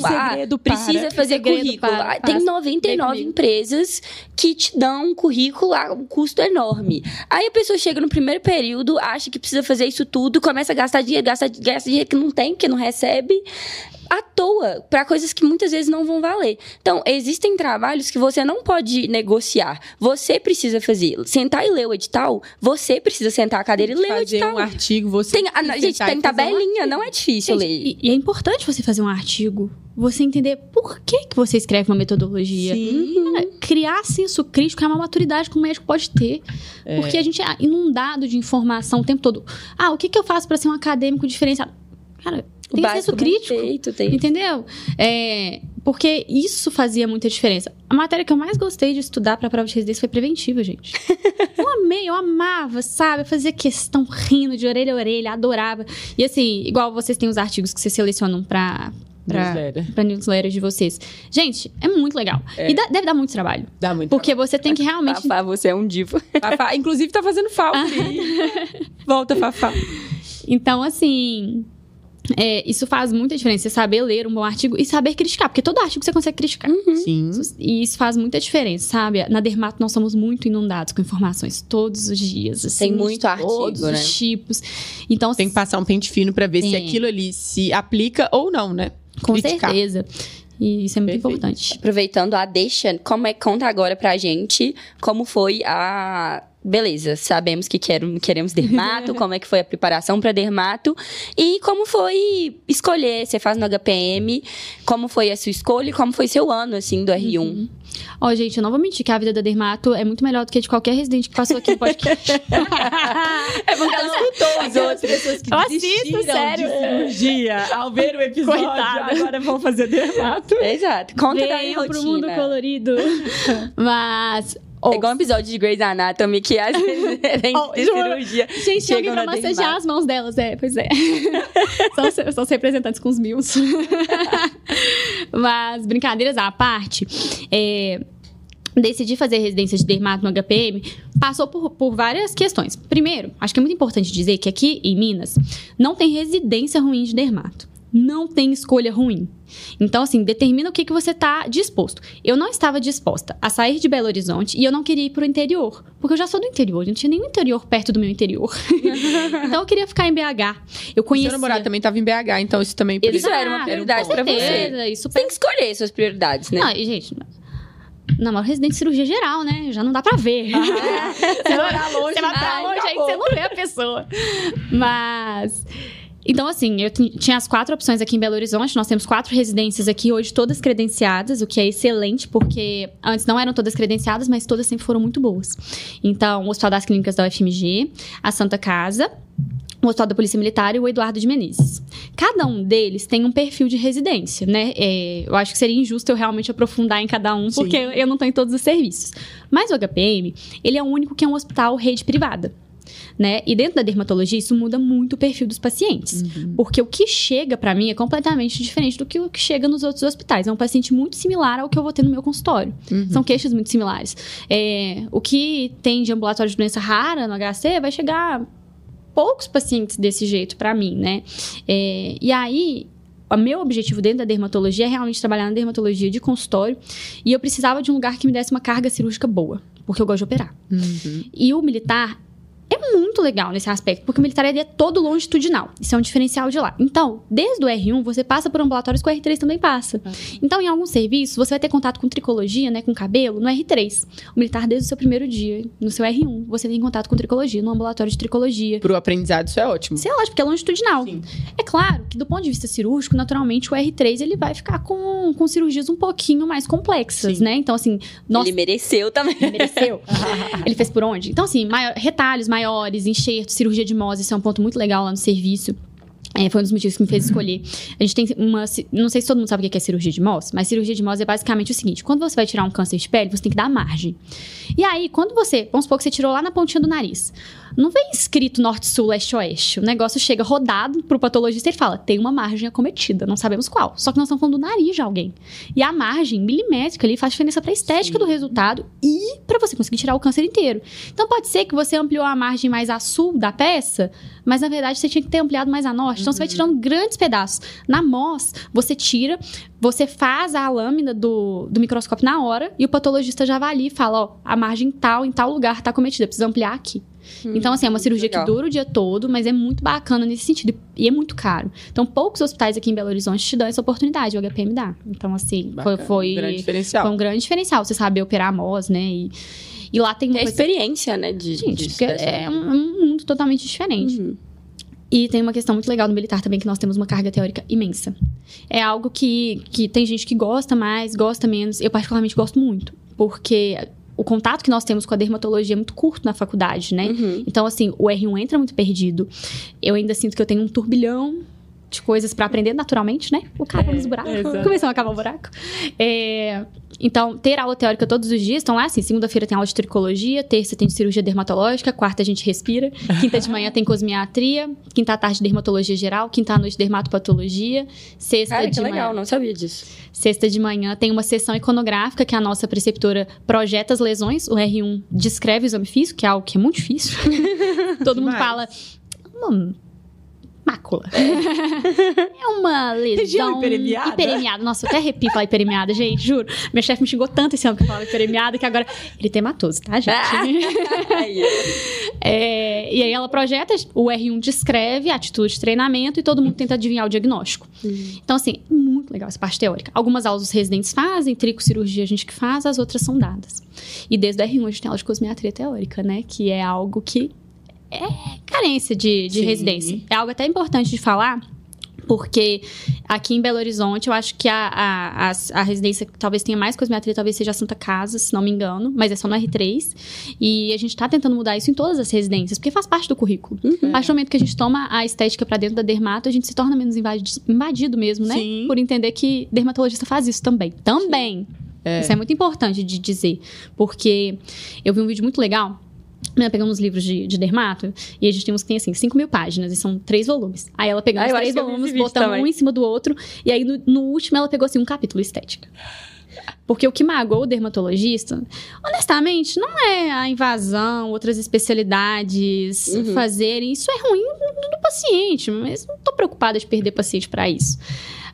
precisa fazer currículo. Tem 99 empresas que te dão um currículo a um custo enorme. Aí a pessoa chega no primeiro período, acha que precisa fazer isso tudo, começa a gastar dinheiro, gasta dinheiro que não tem, que não recebe, à toa, para coisas que muitas vezes não vão valer. Então, existem trabalhos que você não pode negociar. Você precisa fazer. Sentar e ler o edital, você precisa sentar a cadeira e ler o edital. Fazer um artigo, você gente, tem tabelinha, não é difícil ler. E é importante você fazer um artigo. Você entender por que você escreve uma metodologia. Criar senso crítico é uma maturidade que o médico pode ter. Porque a gente é inundado de informação o tempo todo. O que eu faço para ser um acadêmico diferenciado? Cara, tem senso crítico. Entendeu? Porque isso fazia muita diferença. A matéria que eu mais gostei de estudar pra prova de residência foi preventiva, gente. Eu amava, sabe? Eu fazia questão rindo de orelha a orelha, adorava. E assim, igual vocês têm os artigos que vocês selecionam pra newsletter de vocês. Gente, é muito legal. E deve dar muito trabalho. Dá muito Porque você tem que realmente... Fafá, você é um divo. Fafá, inclusive, tá fazendo falta. Volta, Fafá. Então, assim... isso faz muita diferença, você saber ler um bom artigo e saber criticar, porque todo artigo você consegue criticar. Sim. E isso faz muita diferença, sabe? Na Dermato nós somos muito inundados com informações todos os dias. Assim, tem muito artigo, todos né? os tipos. Então, tem que passar um pente fino pra ver se aquilo ali se aplica ou não, né? Com certeza. E isso é muito importante. Aproveitando a deixa, conta agora pra gente como foi a... Beleza, sabemos que queremos dermato, como é que foi a preparação para dermato e como foi escolher, você faz no HPM, como foi a sua escolha e como foi seu ano, assim, do R1. Gente, eu não vou mentir que a vida da dermato é muito melhor do que de qualquer residente que passou aqui no podcast. É porque ela escutou as outras pessoas que desistiram de cirurgia ao ver o episódio. Coitada. Agora vão fazer dermato. Exato. Conta da minha rotina. Pro mundo colorido. Mas... É igual um episódio de Grey's Anatomy que às vezes de cirurgia. Gente, tinha alguém pra massagear as mãos delas, pois é. São os representantes com os meus. Mas, brincadeiras à parte, decidi fazer residência de dermato no HPM, passou por várias questões. Primeiro, acho que é muito importante dizer que aqui em Minas não tem residência ruim de dermato. Não tem escolha ruim. Então, assim, determina o que você tá disposto. Eu não estava disposta a sair de Belo Horizonte e eu não queria ir pro interior. Porque eu já sou do interior, não tinha nenhum interior perto do meu interior. Então, eu queria ficar em BH. Eu conhecia... Seu namorado também estava em BH, então isso também... Isso era uma prioridade pra você. Isso tem que escolher suas prioridades, né? Não, e, gente... namoro residente de cirurgia geral, né? Já não dá pra ver. Você vai pra longe, você vai pra longe aí que você não vê a pessoa. Mas... Então, assim, eu tinha as 4 opções aqui em Belo Horizonte. Nós temos 4 residências aqui hoje, todas credenciadas, o que é excelente, porque antes não eram todas credenciadas, mas todas sempre foram muito boas. Então, o Hospital das Clínicas da UFMG, a Santa Casa, o Hospital da Polícia Militar e o Eduardo de Menezes. Cada um deles tem um perfil de residência, né? Eu acho que seria injusto eu realmente aprofundar em cada um, porque eu não estou em todos os serviços. Mas o HPM, ele é o único que é um hospital rede privada, né? E dentro da dermatologia, isso muda muito o perfil dos pacientes. Porque o que chega para mim é completamente diferente do que o que chega nos outros hospitais. É um paciente muito similar ao que eu vou ter no meu consultório. São queixas muito similares. O que tem de ambulatório de doença rara no HC vai chegar poucos pacientes desse jeito para mim, né? E aí, o meu objetivo dentro da dermatologia é realmente trabalhar na dermatologia de consultório. E eu precisava de um lugar que me desse uma carga cirúrgica boa, porque eu gosto de operar. E o militar é muito legal nesse aspecto, porque o militar ele é todo longitudinal. Isso é um diferencial de lá. Então, desde o R1, você passa por ambulatórios que o R3 também passa. Então, em alguns serviços, você vai ter contato com tricologia, né, com cabelo, no R3. O militar, desde o seu primeiro dia, no seu R1, você tem contato com tricologia, no ambulatório de tricologia. Pro aprendizado, isso é ótimo. Isso é ótimo, porque é longitudinal. Sim. É claro que, do ponto de vista cirúrgico, naturalmente, o R3 ele vai ficar com cirurgias um pouquinho mais complexas, né? Então, assim... Ele mereceu também. Ele mereceu. Ele fez por onde? Então, assim, retalhos maiores, enxertos, cirurgia de Mohs, isso é um ponto muito legal lá no serviço. Foi um dos motivos que me fez escolher. A gente tem não sei se todo mundo sabe o que é cirurgia de Mohs, mas cirurgia de Mohs é basicamente o seguinte: quando você vai tirar um câncer de pele, você tem que dar margem. E aí, quando vamos supor que você tirou lá na pontinha do nariz, não vem escrito norte, sul, leste, oeste. O negócio chega rodado pro patologista e ele fala, tem uma margem acometida, não sabemos qual. Só que nós estamos falando do nariz de alguém. E a margem milimétrica ali faz diferença pra estética do resultado e pra você conseguir tirar o câncer inteiro. Então, pode ser que você ampliou a margem mais a sul da peça, mas na verdade você tinha que ter ampliado mais a norte. Então, você vai tirando grandes pedaços. Na Mohs, você tira, você faz a lâmina do microscópio na hora e o patologista já avalia e fala, ó, a margem tal, em tal lugar tá cometida, precisa ampliar aqui. Então, assim, é uma cirurgia que dura o dia todo, mas é muito bacana nesse sentido. E é muito caro. Então, poucos hospitais aqui em Belo Horizonte te dão essa oportunidade, o HPM dá. Então, assim, foi um grande diferencial. Foi um grande diferencial, você saber operar a Mohs, né? E lá tem uma coisa... experiência, né? Gente, porque é um mundo totalmente diferente. E tem uma questão muito legal no militar também, que nós temos uma carga teórica imensa. É algo que tem gente que gosta mais, gosta menos. Eu, particularmente, gosto muito. Porque o contato que nós temos com a dermatologia é muito curto na faculdade, né? Então, assim, o R1 entra muito perdido. Eu ainda sinto que eu tenho um turbilhão de coisas pra aprender naturalmente, né? O cabo nos buracos. Começamos a acabar o buraco. Então, ter aula teórica todos os dias. Então, lá, assim, segunda-feira tem aula de tricologia, terça tem cirurgia dermatológica, quarta a gente respira, quinta de manhã tem cosmiatria, quinta à tarde dermatologia geral, quinta à noite dermatopatologia, sexta de manhã... legal, não sabia disso. Sexta de manhã tem uma sessão iconográfica que a nossa preceptora projeta as lesões, o R1 descreve o exame físico, que é algo que é muito difícil. Todo mundo fala... mácula. É uma lesão hiperemiada. Nossa, eu até arrepio falar hiperemiada, gente, juro. Minha chefe me xingou tanto esse ano que eu falava hiperemiada, que agora... Eritematoso, tá, gente? E aí ela projeta, o R1 descreve a atitude de treinamento e todo mundo tenta adivinhar o diagnóstico. Então, assim, muito legal essa parte teórica. Algumas aulas os residentes fazem, tricocirurgia a gente que faz, as outras são dadas. E desde o R1 a gente tem aula de cosmiatria teórica, né? Que é algo que é carência de residência. É algo até importante de falar, porque aqui em Belo Horizonte, eu acho que a residência que talvez tenha mais cosmiatria, talvez seja a Santa Casa, se não me engano, mas é só no R3. E a gente tá tentando mudar isso em todas as residências, porque faz parte do currículo. A partir do momento que a gente toma a estética pra dentro da dermato, a gente se torna menos invadido mesmo, né? Sim. Por entender que dermatologista faz isso também. Isso é muito importante de dizer, porque eu vi um vídeo muito legal. Pegando uns livros de dermato, e a gente tem uns que tem assim, 5.000 páginas, e são 3 volumes. Aí ela pegou os 3 volumes, botando um em cima do outro, e aí no último ela pegou assim um capítulo estética. Porque o que magoou o dermatologista, honestamente, não é a invasão, outras especialidades fazerem. Isso é ruim do paciente, mas não tô preocupada de perder paciente pra isso.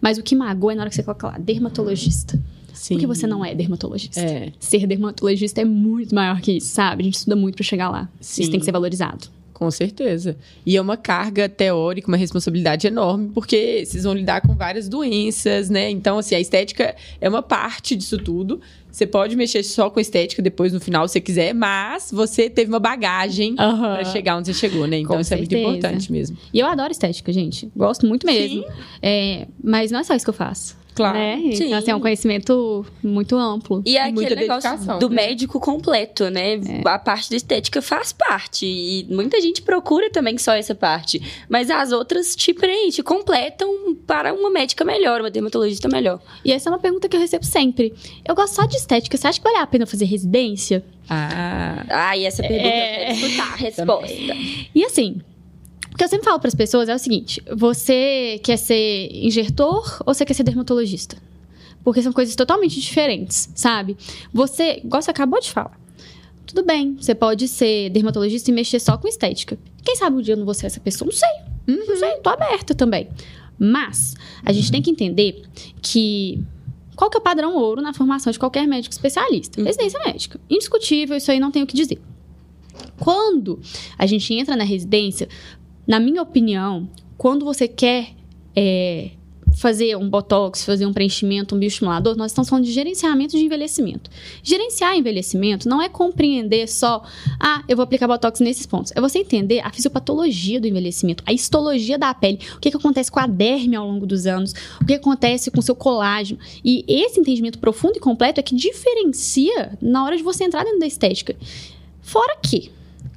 Mas o que magoou é na hora que você coloca lá, dermatologista. Sim. Porque você não é dermatologista. Ser dermatologista é muito maior que isso, sabe? A gente estuda muito pra chegar lá. Sim. Isso tem que ser valorizado. Com certeza. E é uma carga teórica, uma responsabilidade enorme, porque vocês vão lidar com várias doenças, né? Então, assim, a estética é uma parte disso tudo. Você pode mexer só com estética depois, no final, se você quiser, mas você teve uma bagagem pra chegar onde você chegou, né? Então, Com isso certeza. é muito importante mesmo. E eu adoro estética, gente. Gosto muito mesmo. Mas não é só isso que eu faço. Claro. Né? Sim. Então, assim, é um conhecimento muito amplo. E é muita aquele negócio dedicação, do né? médico completo, né? A parte da estética faz parte. E muita gente procura também só essa parte. Mas as outras te preenchem, completam para uma médica melhor, uma dermatologista melhor. E essa é uma pergunta que eu recebo sempre. Eu gosto só de estética. Você acha que vale a pena fazer residência? E essa pergunta eu quero escutar a resposta. E assim, o que eu sempre falo para as pessoas é o seguinte: você quer ser injetor ou você quer ser dermatologista? Porque são coisas totalmente diferentes, sabe? Você, igual você acabou de falar, tudo bem, você pode ser dermatologista e mexer só com estética. Quem sabe um dia eu não vou ser essa pessoa? Não sei. Não sei, tô aberta também. Mas a gente tem que entender que qual que é o padrão ouro na formação de qualquer médico especialista? Residência médica. Indiscutível, isso aí não tenho o que dizer. Quando a gente entra na residência, na minha opinião, quando você quer fazer um botox, fazer um preenchimento, um bioestimulador, nós estamos falando de gerenciamento de envelhecimento. Gerenciar envelhecimento não é compreender só, eu vou aplicar botox nesses pontos. É você entender a fisiopatologia do envelhecimento, a histologia da pele, o que acontece com a derme ao longo dos anos, o que acontece com o seu colágeno. E esse entendimento profundo e completo é que diferencia na hora de você entrar dentro da estética. Fora que,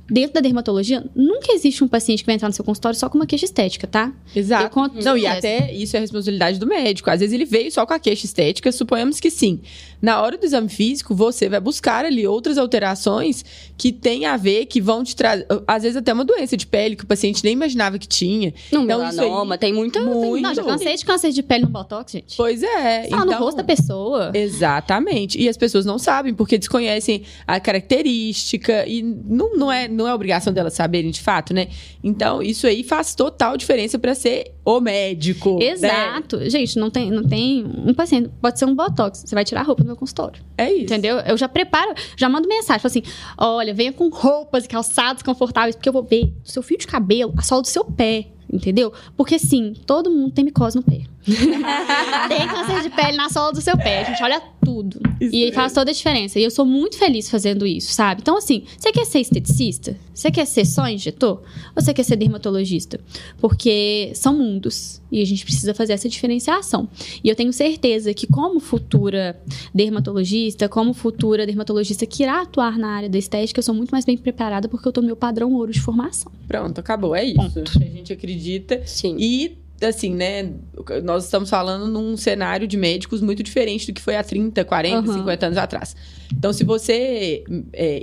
dentro da dermatologia, nunca existe um paciente que vai entrar no seu consultório só com uma queixa estética, tá? Exato. Não, e até isso é responsabilidade do médico. Às vezes ele veio só com a queixa estética, suponhamos que sim. Na hora do exame físico, você vai buscar ali outras alterações que tem a ver, que vão te trazer, às vezes até uma doença de pele que o paciente nem imaginava que tinha. No então, melanoma, isso aí, tem muita... Não, já cansei de câncer de pele no botox, gente. Pois é. Só no rosto da pessoa. Exatamente. E as pessoas não sabem, porque desconhecem a característica e não é obrigação delas saberem de fato, né? Então, isso aí faz total diferença pra ser o médico. Exato. Né? Gente, não tem um paciente, pode ser um botox, você vai tirar a roupa do meu consultório. É isso. Entendeu? Eu já preparo, já mando mensagem, falo assim, olha, venha com roupas e calçados confortáveis, porque eu vou ver o seu fio de cabelo, a sola do seu pé. Entendeu? Porque sim, todo mundo tem micose no pé. Tem câncer de pele na sola do seu pé. A gente olha tudo. Isso e faz toda a diferença. E eu sou muito feliz fazendo isso, sabe? Então, assim, você quer ser esteticista? Você quer ser só injetor? Ou você quer ser dermatologista? Porque são mundos. E a gente precisa fazer essa diferenciação. E eu tenho certeza que, como futura dermatologista, que irá atuar na área da estética, eu sou muito mais bem preparada porque eu tô no meu padrão ouro de formação. Pronto, acabou. É isso. Ponto. A gente acredita. Sim. E, assim, né, nós estamos falando num cenário de médicos muito diferente do que foi há 30, 40, 50 anos atrás. Então, se você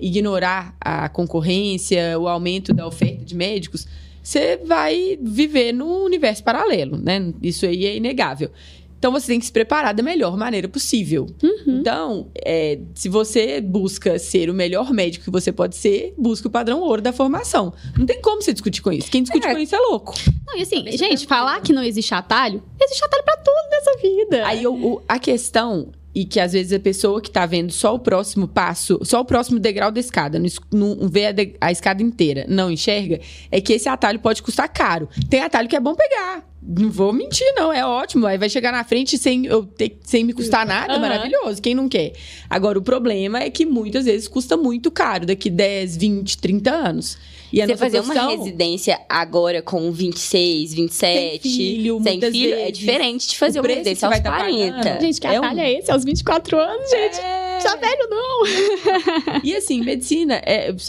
ignorar a concorrência, o aumento da oferta de médicos, você vai viver num universo paralelo, né? Isso aí é inegável. Então, você tem que se preparar da melhor maneira possível. Então, se você busca ser o melhor médico que você pode ser, busque o padrão ouro da formação. Não tem como você discutir com isso. Quem discute com isso é louco. Não, e assim, gente, falar que não existe atalho pra tudo nessa vida. Aí, a questão... E que, às vezes, a pessoa que tá vendo só o próximo passo, só o próximo degrau da escada, não vê a escada inteira, não enxerga, é que esse atalho pode custar caro. Tem atalho que é bom pegar. Não vou mentir, não. É ótimo. Aí vai chegar na frente sem me custar nada. Maravilhoso. Quem não quer? Agora, o problema é que, muitas vezes, custa muito caro. Daqui 10, 20, 30 anos. E você fazer uma residência agora com 26, 27... Sem filho, é diferente de fazer uma residência aos 40. Gente, que atalho é esse? Aos 24 anos, gente? Tá velho, não. E assim, medicina,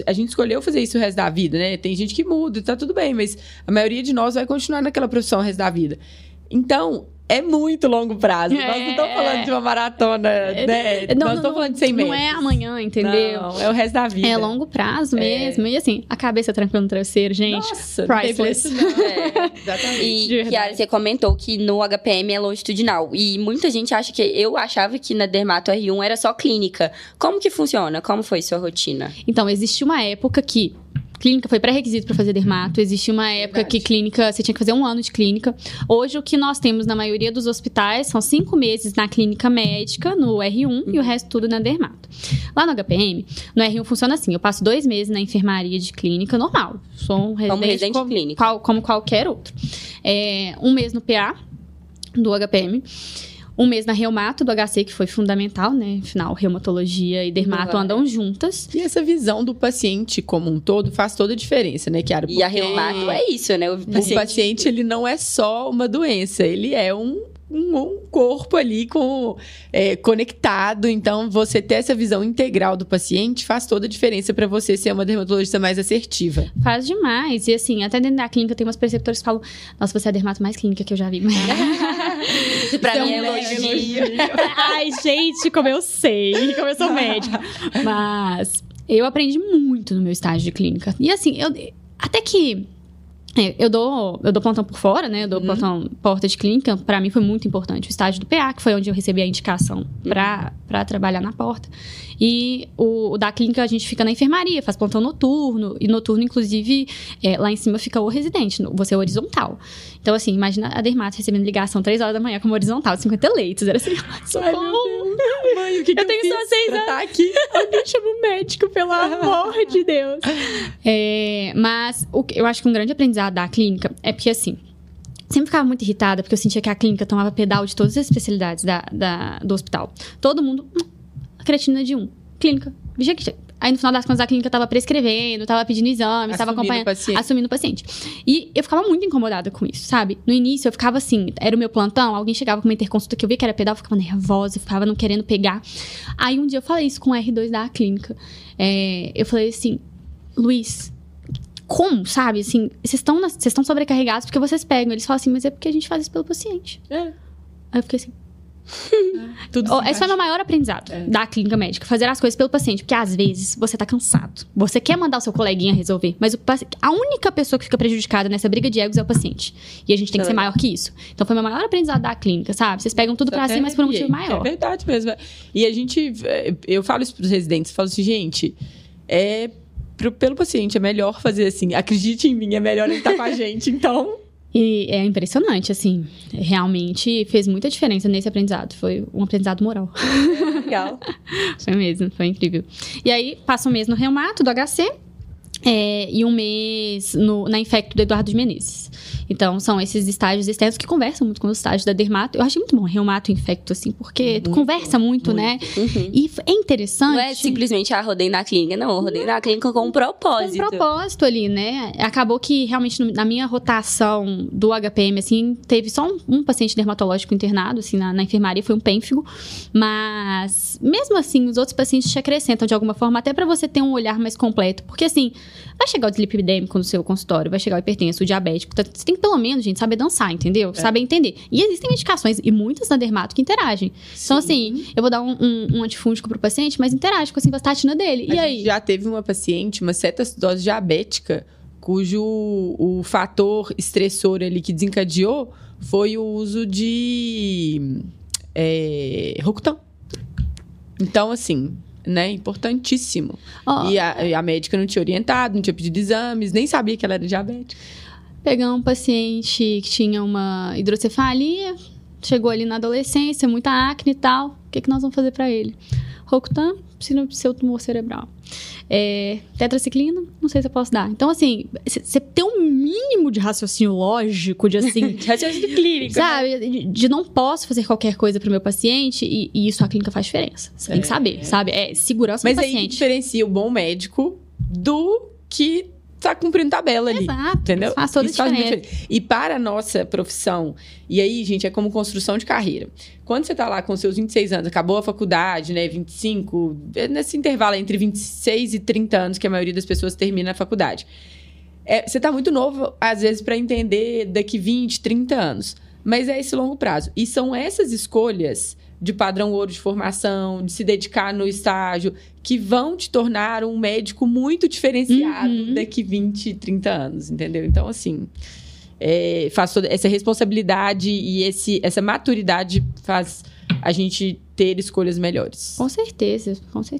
a gente escolheu fazer isso o resto da vida, né? Tem gente que muda, tá tudo bem, mas a maioria de nós vai continuar naquela profissão o resto da vida. Então, é muito longo prazo. Nós não estamos falando de uma maratona, né? Nós estamos falando de 100 meses. Não é amanhã, entendeu? Não, é o resto da vida. É longo prazo mesmo. E assim, a cabeça tranquila no travesseiro, gente. Nossa, priceless. não tem preço, exatamente. E, Kiara, você comentou que no HPM é longitudinal. E muita gente acha que... Eu achava que na Dermato R1 era só clínica. Como que funciona? Como foi sua rotina? Então, existe uma época que... Clínica foi pré-requisito para fazer dermato. Existia uma época que clínica, você tinha que fazer 1 ano de clínica. Hoje, o que nós temos na maioria dos hospitais são 5 meses na clínica médica, no R1, e o resto tudo na dermato. Lá no HPM, no R1 funciona assim: eu passo 2 meses na enfermaria de clínica normal. Sou um residente clínica. Como qualquer outro. 1 mês no PA do HPM. um mês na reumato do HC, que foi fundamental, né? Afinal, reumatologia e dermato andam juntas. E essa visão do paciente como um todo faz toda a diferença, né, Kiara? E a reumato é isso, né? O paciente, ele não é só uma doença, ele é um corpo ali conectado. Então, você ter essa visão integral do paciente faz toda a diferença para você ser uma dermatologista mais assertiva. Faz demais. E assim, até dentro da clínica tem umas preceptoras que falam: nossa, você é a dermato mais clínica que eu já vi. Pra mim é elogio. Ai, gente, como eu sei, como eu sou médica. Mas eu aprendi muito no meu estágio de clínica. E assim, até que eu dou plantão por fora, né? Eu dou plantão porta de clínica. Pra mim foi muito importante. O estágio do PA, que foi onde eu recebi a indicação pra trabalhar na porta. E o da clínica a gente fica na enfermaria, faz plantão noturno. E noturno, inclusive, lá em cima fica o residente. Você é horizontal. Então, assim, imagina a dermato recebendo ligação 3 horas da manhã como horizontal, 50 leitos. Era assim, socorro! Mãe, o que eu tenho só 6 anos. Tá aqui. Alguém chama o médico, pelo amor de Deus. Mas eu acho que um grande aprendizado da clínica é porque, assim, sempre ficava muito irritada porque eu sentia que a clínica tomava pedal de todas as especialidades do hospital. Todo mundo, creatina de 1, clínica, aí no final das contas a clínica tava prescrevendo, tava pedindo exames, tava acompanhando, assumindo o paciente. E eu ficava muito incomodada com isso, sabe? No início eu ficava assim, era o meu plantão, alguém chegava com uma interconsulta que eu via que era pedal, eu ficava nervosa, eu ficava não querendo pegar. Aí um dia eu falei isso com o R2 da clínica. Eu falei assim: Luiz, como, sabe? Assim, vocês estão sobrecarregados porque vocês pegam. Eles falam assim: mas é porque a gente faz isso pelo paciente. Aí eu fiquei assim... esse foi o meu maior aprendizado da clínica médica. Fazer as coisas pelo paciente. Porque às vezes você tá cansado. Você quer mandar o seu coleguinha resolver. Mas a única pessoa que fica prejudicada nessa briga de egos é o paciente. E a gente tem que ser maior que isso. Então foi o meu maior aprendizado da clínica, sabe? Vocês pegam tudo pra cima, mas por um motivo maior. É verdade mesmo. E eu falo isso pros residentes. Falo assim, gente, pelo paciente é melhor fazer assim. Acredite em mim, é melhor ele estar com a gente, então... E é impressionante, assim. Realmente fez muita diferença nesse aprendizado. Foi um aprendizado moral. Legal. Foi mesmo, foi incrível. E aí, passa um mês no reumato do HC. E um mês na infecto do Eduardo de Menezes. Então, são esses estágios externos que conversam muito com os estágios da dermato. Eu achei muito bom reumato e infecto, assim, porque conversa muito, né? E é interessante. Não é simplesmente, rodei na clínica. Não, rodei na clínica com um propósito. Com um propósito ali, né? Acabou que, realmente, na minha rotação do HPM, assim, teve só um paciente dermatológico internado, assim, na enfermaria, foi um pênfigo. Mas, mesmo assim, os outros pacientes te acrescentam de alguma forma, até pra você ter um olhar mais completo. Porque, assim, vai chegar o dislipidêmico no seu consultório, vai chegar o hipertenso, o diabético. Você tem que, pelo menos, gente, saber dançar, entendeu? Saber entender. E existem medicações, e muitas na dermato, que interagem. Sim. Então, assim, eu vou dar um antifúngico pro paciente, mas interage com a simvastatina dele. E aí? Já teve uma paciente, uma cetoacidose diabética, cujo o fator estressor ali que desencadeou foi o uso de Rocutan. Então, assim... né? Importantíssimo. E a médica não tinha orientado, não tinha pedido exames, nem sabia que ela era diabética. Pegar um paciente que tinha uma hidrocefalia, chegou ali na adolescência, muita acne e tal. O que nós vamos fazer pra ele? Rocutan, seu tumor cerebral. Tetraciclina, não sei se eu posso dar. Então, assim, você ter um mínimo de raciocínio lógico, de assim... raciocínio clínico. Sabe? Né? De não posso fazer qualquer coisa pro meu paciente e isso a clínica faz diferença. Você tem que saber, sabe? Segurança do paciente. Mas aí diferencia o bom médico do que tá cumprindo tabela ali. Exato. Entendeu? Faz toda a diferença. E para a nossa profissão, e aí, gente, é como construção de carreira. Quando você tá lá com seus 26 anos, acabou a faculdade, né, 25, nesse intervalo entre 26 e 30 anos que a maioria das pessoas termina a faculdade. Você tá muito novo, às vezes, para entender daqui 20, 30 anos. Mas é esse longo prazo. E são essas escolhas de padrão ouro de formação, de se dedicar no estágio, que vão te tornar um médico muito diferenciado daqui 20, 30 anos, entendeu? Então, assim, faz toda essa responsabilidade e essa maturidade faz a gente ter escolhas melhores. Com certeza,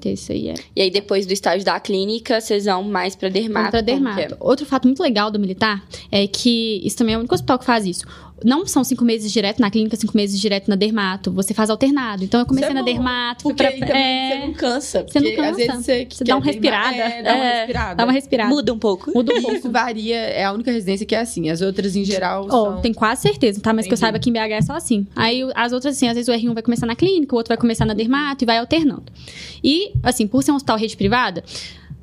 isso aí é. E aí, depois do estágio da clínica, vocês vão mais pra dermato? Pra dermato. Outro fato muito legal do militar é que isso também é o único hospital que faz isso. Não são 5 meses direto na clínica, 5 meses direto na dermato. Você faz alternado. Então, eu comecei na dermato. Porque aí também você não cansa. Você não cansa. Às vezes você dá uma respirada. Dá uma respirada. Muda um pouco. Isso varia. É a única residência que é assim. As outras, em geral, são... Tem quase certeza, tá? Mas que eu saiba que em BH é só assim. Aí, as outras, assim, às vezes o R1 vai começar na clínica, o outro vai começar na dermato e vai alternando. E, assim, por ser um hospital rede privada...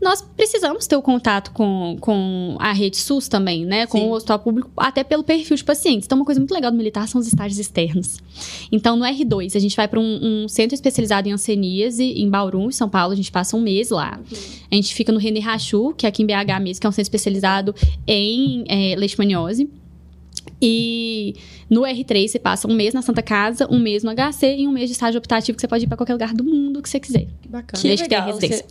Nós precisamos ter o contato com a rede SUS também, né? Com o hospital público, até pelo perfil de pacientes. Então, uma coisa muito legal do militar são os estágios externos. Então, no R2, a gente vai para um centro especializado em hanseníase, em Bauru, em São Paulo. A gente passa um mês lá. A gente fica no René Rachou, que é aqui em BH mesmo, que é um centro especializado em leishmaniose. E no R3 você passa um mês na Santa Casa, um mês no HC e um mês de estágio optativo que você pode ir pra qualquer lugar do mundo que você quiser. Que bacana. Desde que tenha residência.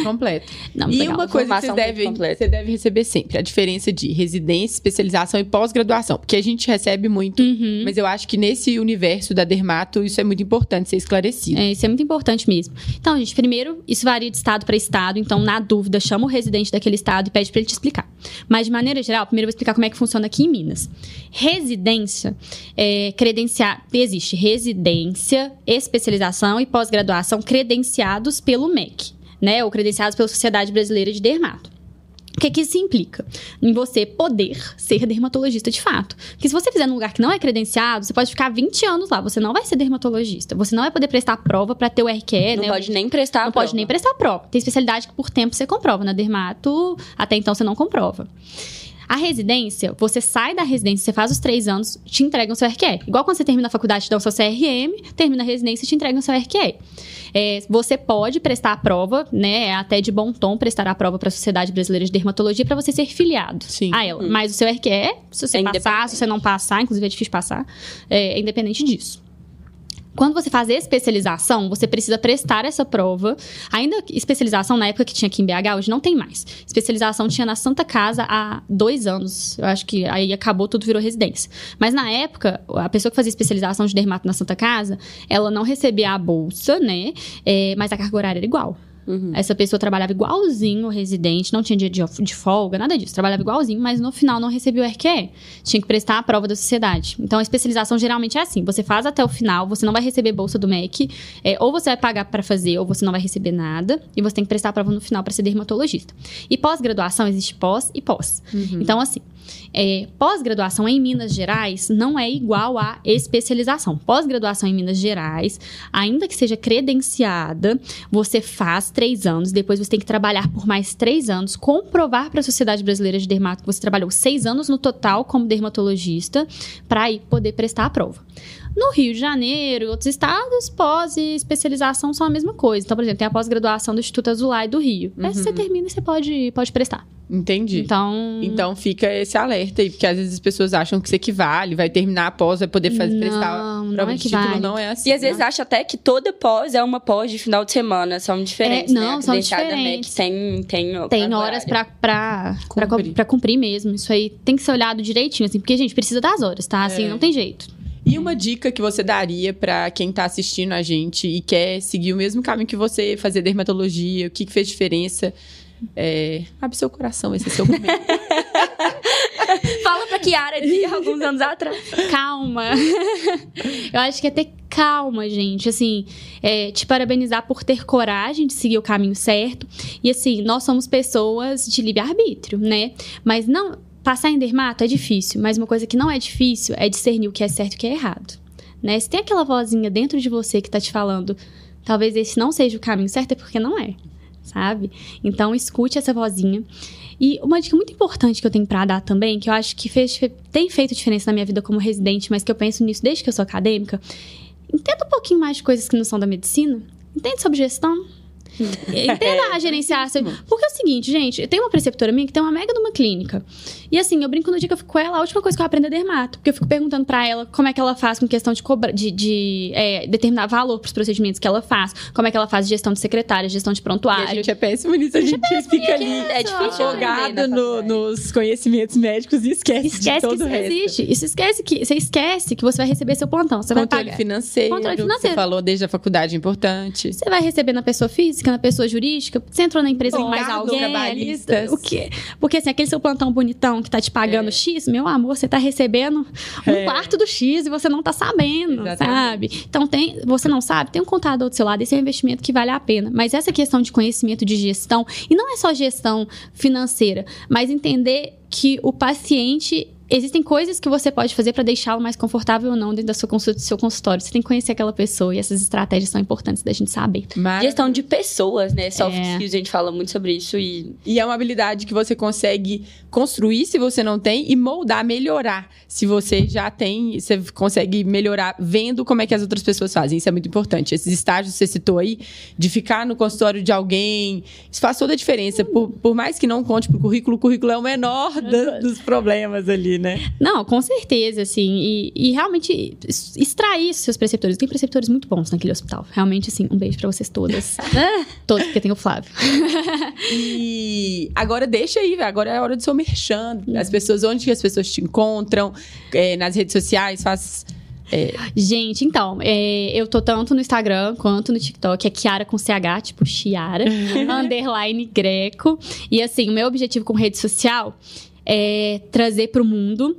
Completo. Não, e legal. uma coisa que você deve receber sempre, a diferença de residência, especialização e pós-graduação. Porque a gente recebe muito, mas eu acho que nesse universo da dermato, isso é muito importante ser esclarecido. Isso é muito importante mesmo. Então, gente, primeiro, isso varia de estado para estado. Então, na dúvida, chama o residente daquele estado e pede para ele te explicar. Mas, de maneira geral, primeiro eu vou explicar como é que funciona aqui em Minas. Residência, existe residência, especialização e pós-graduação credenciados pelo MEC, né? Ou credenciados pela Sociedade Brasileira de Dermato. O que isso implica? Em você poder ser dermatologista de fato. Porque se você fizer num lugar que não é credenciado, você pode ficar 20 anos lá, você não vai ser dermatologista. Você não vai poder prestar prova para ter o RQE, não pode nem prestar a prova. Não pode nem prestar a prova. Tem especialidade que por tempo você comprova. Na dermato, até então você não comprova. A residência, você sai da residência, você faz os 3 anos, te entregam o seu RQE. Igual quando você termina a faculdade, te dá o seu CRM, termina a residência e te entregam o seu RQE. Você pode prestar a prova, né? É até de bom tom prestar a prova para a Sociedade Brasileira de Dermatologia para você ser filiado a ela. Mas o seu RQE, se você passar, se você não passar, inclusive é difícil passar, é independente disso. Quando você faz especialização, você precisa prestar essa prova. Ainda especialização, na época que tinha aqui em BH, hoje não tem mais. Especialização tinha na Santa Casa há 2 anos. Eu acho que aí acabou, tudo virou residência. Mas na época, a pessoa que fazia especialização de dermato na Santa Casa, ela não recebia a bolsa, né? Mas a carga horária era igual. Essa pessoa trabalhava igualzinho o residente, não tinha dia de folga, nada disso. Trabalhava igualzinho, mas no final não recebia o RQE. Tinha que prestar a prova da sociedade. Então, a especialização geralmente é assim. Você faz até o final, você não vai receber bolsa do MEC. Ou você vai pagar para fazer, ou você não vai receber nada. E você tem que prestar a prova no final para ser dermatologista. E pós-graduação, existe pós e pós. Então, assim... pós-graduação em Minas Gerais não é igual à especialização. Pós-graduação em Minas Gerais, ainda que seja credenciada, você faz 3 anos, depois você tem que trabalhar por mais 3 anos, comprovar para a Sociedade Brasileira de Dermato que você trabalhou 6 anos no total como dermatologista, para aí poder prestar a prova. No Rio de Janeiro e outros estados, pós e especialização são a mesma coisa. Então, por exemplo, tem a pós-graduação do Instituto Azulay do Rio. Aí você termina e você pode prestar. Entendi. Então fica esse alerta aí, porque às vezes as pessoas acham que isso equivale, vai terminar a pós, vai poder prestar prova de título, não é assim. E às vezes acha até que toda pós é uma pós de final de semana, são diferentes, não, né? São diferentes. Tem horas pra cumprir mesmo. Isso aí tem que ser olhado direitinho, assim, porque, gente, precisa das horas, tá? Assim, não tem jeito. E uma dica que você daria pra quem tá assistindo a gente e quer seguir o mesmo caminho que você, fazer dermatologia, o que fez diferença? Abre seu coração, esse é seu momento. Fala pra Kiara de alguns anos atrás. Calma. Eu acho que é ter calma, gente. Assim, te parabenizar por ter coragem de seguir o caminho certo. E assim, nós somos pessoas de livre-arbítrio, né? Mas não... Passar em dermato é difícil, mas uma coisa que não é difícil é discernir o que é certo e o que é errado, né? Se tem aquela vozinha dentro de você que tá te falando, talvez esse não seja o caminho certo, é porque não é, sabe? Então, escute essa vozinha. E uma dica muito importante que eu tenho pra dar também, que eu acho que tem feito diferença na minha vida como residente, mas que eu penso nisso desde que eu sou acadêmica, entenda um pouquinho mais de coisas que não são da medicina, entende sobre gestão. Entenda a gerenciar. Porque é o seguinte, gente, tem uma preceptora minha que tem uma mega de uma clínica. E assim, eu brinco no dia que eu fico com ela, a última coisa que eu aprendo é dermato. Porque eu fico perguntando pra ela como é que ela faz com questão de determinar valor pros procedimentos que ela faz, como é que ela faz gestão de secretária, gestão de prontuário. E a gente é péssimo nisso, a gente fica ali afogado nos conhecimentos médicos e esquece de todo o resto. Existe. Você esquece que você vai receber seu plantão. Você vai pagar. Controle financeiro. Você falou desde a faculdade, importante. Você vai receber na pessoa física, na pessoa jurídica. Você entrou na empresa com mais alguém. O quê? Porque assim, aquele seu plantão bonitão que tá te pagando X, meu amor, você tá recebendo um quarto do X e você não tá sabendo, sabe? Então, você não sabe, tem um contador do seu lado, esse é um investimento que vale a pena. Mas essa questão de conhecimento de gestão, e não é só gestão financeira, mas entender que o paciente... Existem coisas que você pode fazer para deixá-lo mais confortável ou não dentro da sua consulta, do seu consultório. Você tem que conhecer aquela pessoa e essas estratégias são importantes da gente saber. Gestão de pessoas, né? Soft skills, a gente fala muito sobre isso. E é uma habilidade que você consegue construir se você não tem e moldar, melhorar. Se você já tem, você consegue melhorar vendo como é que as outras pessoas fazem. Isso é muito importante. Esses estágios que você citou aí, de ficar no consultório de alguém, isso faz toda a diferença. Por mais que não conte pro currículo, o currículo é o menor dos problemas ali, né? Não, com certeza, assim. E realmente extrair seus preceptores. Tem preceptores muito bons naquele hospital. Realmente, assim, um beijo pra vocês todas. Todos, porque tem o Flávio. E agora deixa aí, agora é a hora do seu merchan. As pessoas, onde que as pessoas te encontram? Nas redes sociais, faz... Gente, então, eu tô tanto no Instagram quanto no TikTok, é Chiara com CH, tipo Chiara, _ Greco. E assim, o meu objetivo com rede social é trazer pro mundo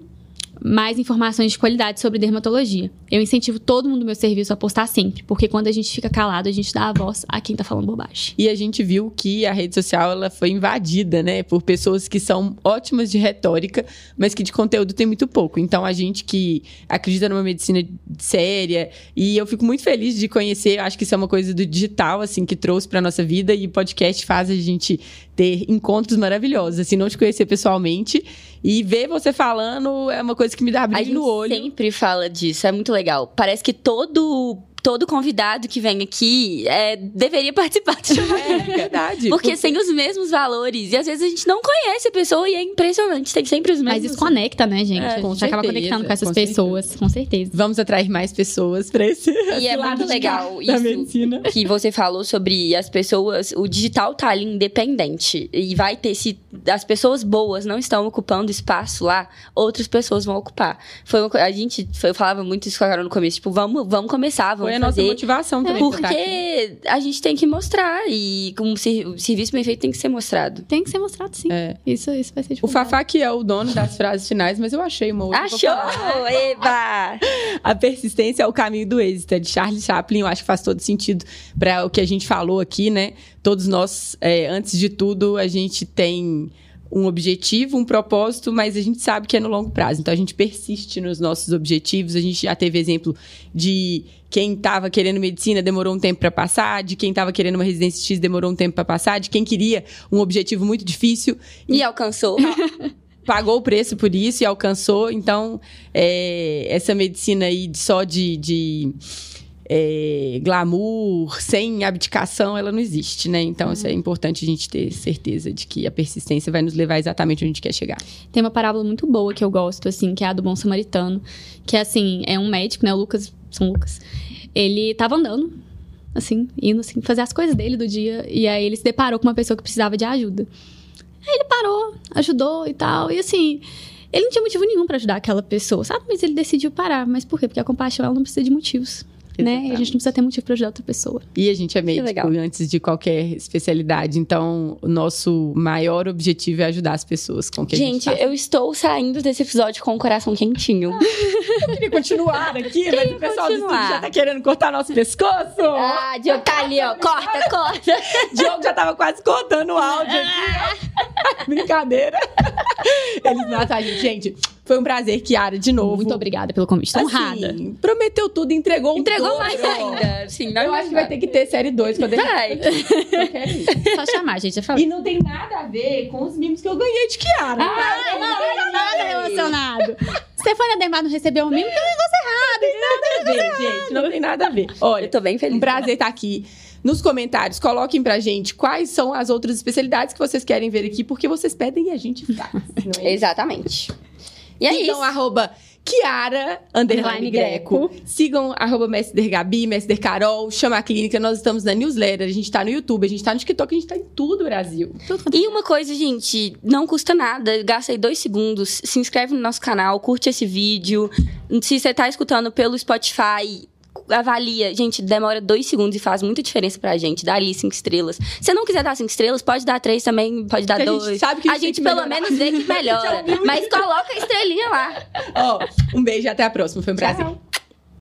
mais informações de qualidade sobre dermatologia. Eu incentivo todo mundo do meu serviço a postar sempre, porque quando a gente fica calado, a gente dá a voz a quem tá falando bobagem. E a gente viu que a rede social, ela foi invadida, né, por pessoas que são ótimas de retórica, mas que de conteúdo tem muito pouco. Então, a gente que acredita numa medicina séria, e eu fico muito feliz de conhecer, acho que isso é uma coisa do digital, assim, que trouxe pra nossa vida, e o podcast faz a gente ter encontros maravilhosos, assim, não te conhecer pessoalmente, e ver você falando é uma coisa que me dá brilho no olho. A gente sempre fala disso, é muito legal. Parece que todo convidado que vem aqui deveria participar do show. É verdade. Porque tem os mesmos valores. E às vezes a gente não conhece a pessoa e é impressionante. Tem sempre os mesmos. Mas isso conecta, né, gente? Você acaba conectando com essas pessoas, com certeza. Vamos atrair mais pessoas pra esse E é muito legal isso que você falou sobre as pessoas. O digital tá ali independente. E vai ter, se as pessoas boas não estão ocupando espaço lá, outras pessoas vão ocupar. Eu falava muito isso com a Carol no começo. Tipo, vamos começar, vamos Foi a nossa motivação também. Porque a gente tem que mostrar. E o serviço bem feito tem que ser mostrado. Tem que ser mostrado, sim. Isso vai ser o Fafá que é o dono das frases finais, mas eu achei uma outra. Achou? Eba! A persistência é o caminho do êxito. É de Charles Chaplin. Eu acho que faz todo sentido para o que a gente falou aqui, né? Todos nós, antes de tudo, a gente tem um objetivo, um propósito, mas a gente sabe que é no longo prazo. Então, a gente persiste nos nossos objetivos. A gente já teve exemplo de quem estava querendo medicina demorou um tempo para passar, de quem estava querendo uma residência X demorou um tempo para passar, de quem queria um objetivo muito difícil e alcançou. Pagou o preço por isso e alcançou. Então, essa medicina aí só de glamour, sem abdicação, ela não existe, né? Então, isso é importante a gente ter certeza de que a persistência vai nos levar exatamente onde a gente quer chegar. Tem uma parábola muito boa que eu gosto, assim, que é a do Bom Samaritano, que é, assim, é um médico, né? São Lucas. Ele tava andando, assim, indo, assim, fazer as coisas dele do dia, e aí ele se deparou com uma pessoa que precisava de ajuda. Aí ele parou, ajudou e tal, e assim, ele não tinha motivo nenhum pra ajudar aquela pessoa, sabe? Mas ele decidiu parar. Mas por quê? Porque a compaixão, ela não precisa de motivos. Né? E a gente não precisa ter motivo para ajudar outra pessoa. E a gente é médico antes de qualquer especialidade. Então, o nosso maior objetivo é ajudar as pessoas com que a gente faz. Eu estou saindo desse episódio com o coração quentinho. Eu queria continuar aqui, mas o pessoal do estúdio já tá querendo cortar nosso pescoço. Ah, Diogo tá ali, ó. Corta. Diogo já tava quase cortando o áudio aqui. Brincadeira. Eles matam a gente. Gente, foi um prazer, Chiara, de novo. Muito obrigada pelo convite. Tô honrada. Prometeu tudo, entregou mais ainda. Sim, eu acho que vai ter que ter série 2 quando vai. Eu quero isso. Só chamar, gente. Eu falei. E não tem nada a ver com os mimos que eu ganhei de Chiara. Não tem nada relacionado. Stefania Demar não recebeu um mimo, tem um negócio errado. Não tem nada a ver, gente. Não tem nada a ver. Olha, eu tô bem feliz. Um prazer estar aqui. nos comentários, coloquem pra gente quais são as outras especialidades que vocês querem ver aqui, porque vocês pedem e a gente faz, não é? Exatamente. E é então, isso. @Kiara_Greco. Sigam @MesderGabi, MesderCarol, Chama a Clínica. Nós estamos na newsletter, a gente tá no YouTube, a gente tá no TikTok, a gente tá em tudo, Brasil. E uma coisa, gente, não custa nada, gasta aí 2 segundos, se inscreve no nosso canal, curte esse vídeo. Se você tá escutando pelo Spotify, avalia. Gente, demora 2 segundos e faz muita diferença pra gente. Dá ali 5 estrelas. Se você não quiser dar 5 estrelas, pode dar 3 também, pode dar 2. A gente sabe que a gente pelo menos vê que melhora. Mas coloca a estrelinha lá. Ó, um beijo e até a próxima. Foi um prazer. Tchau.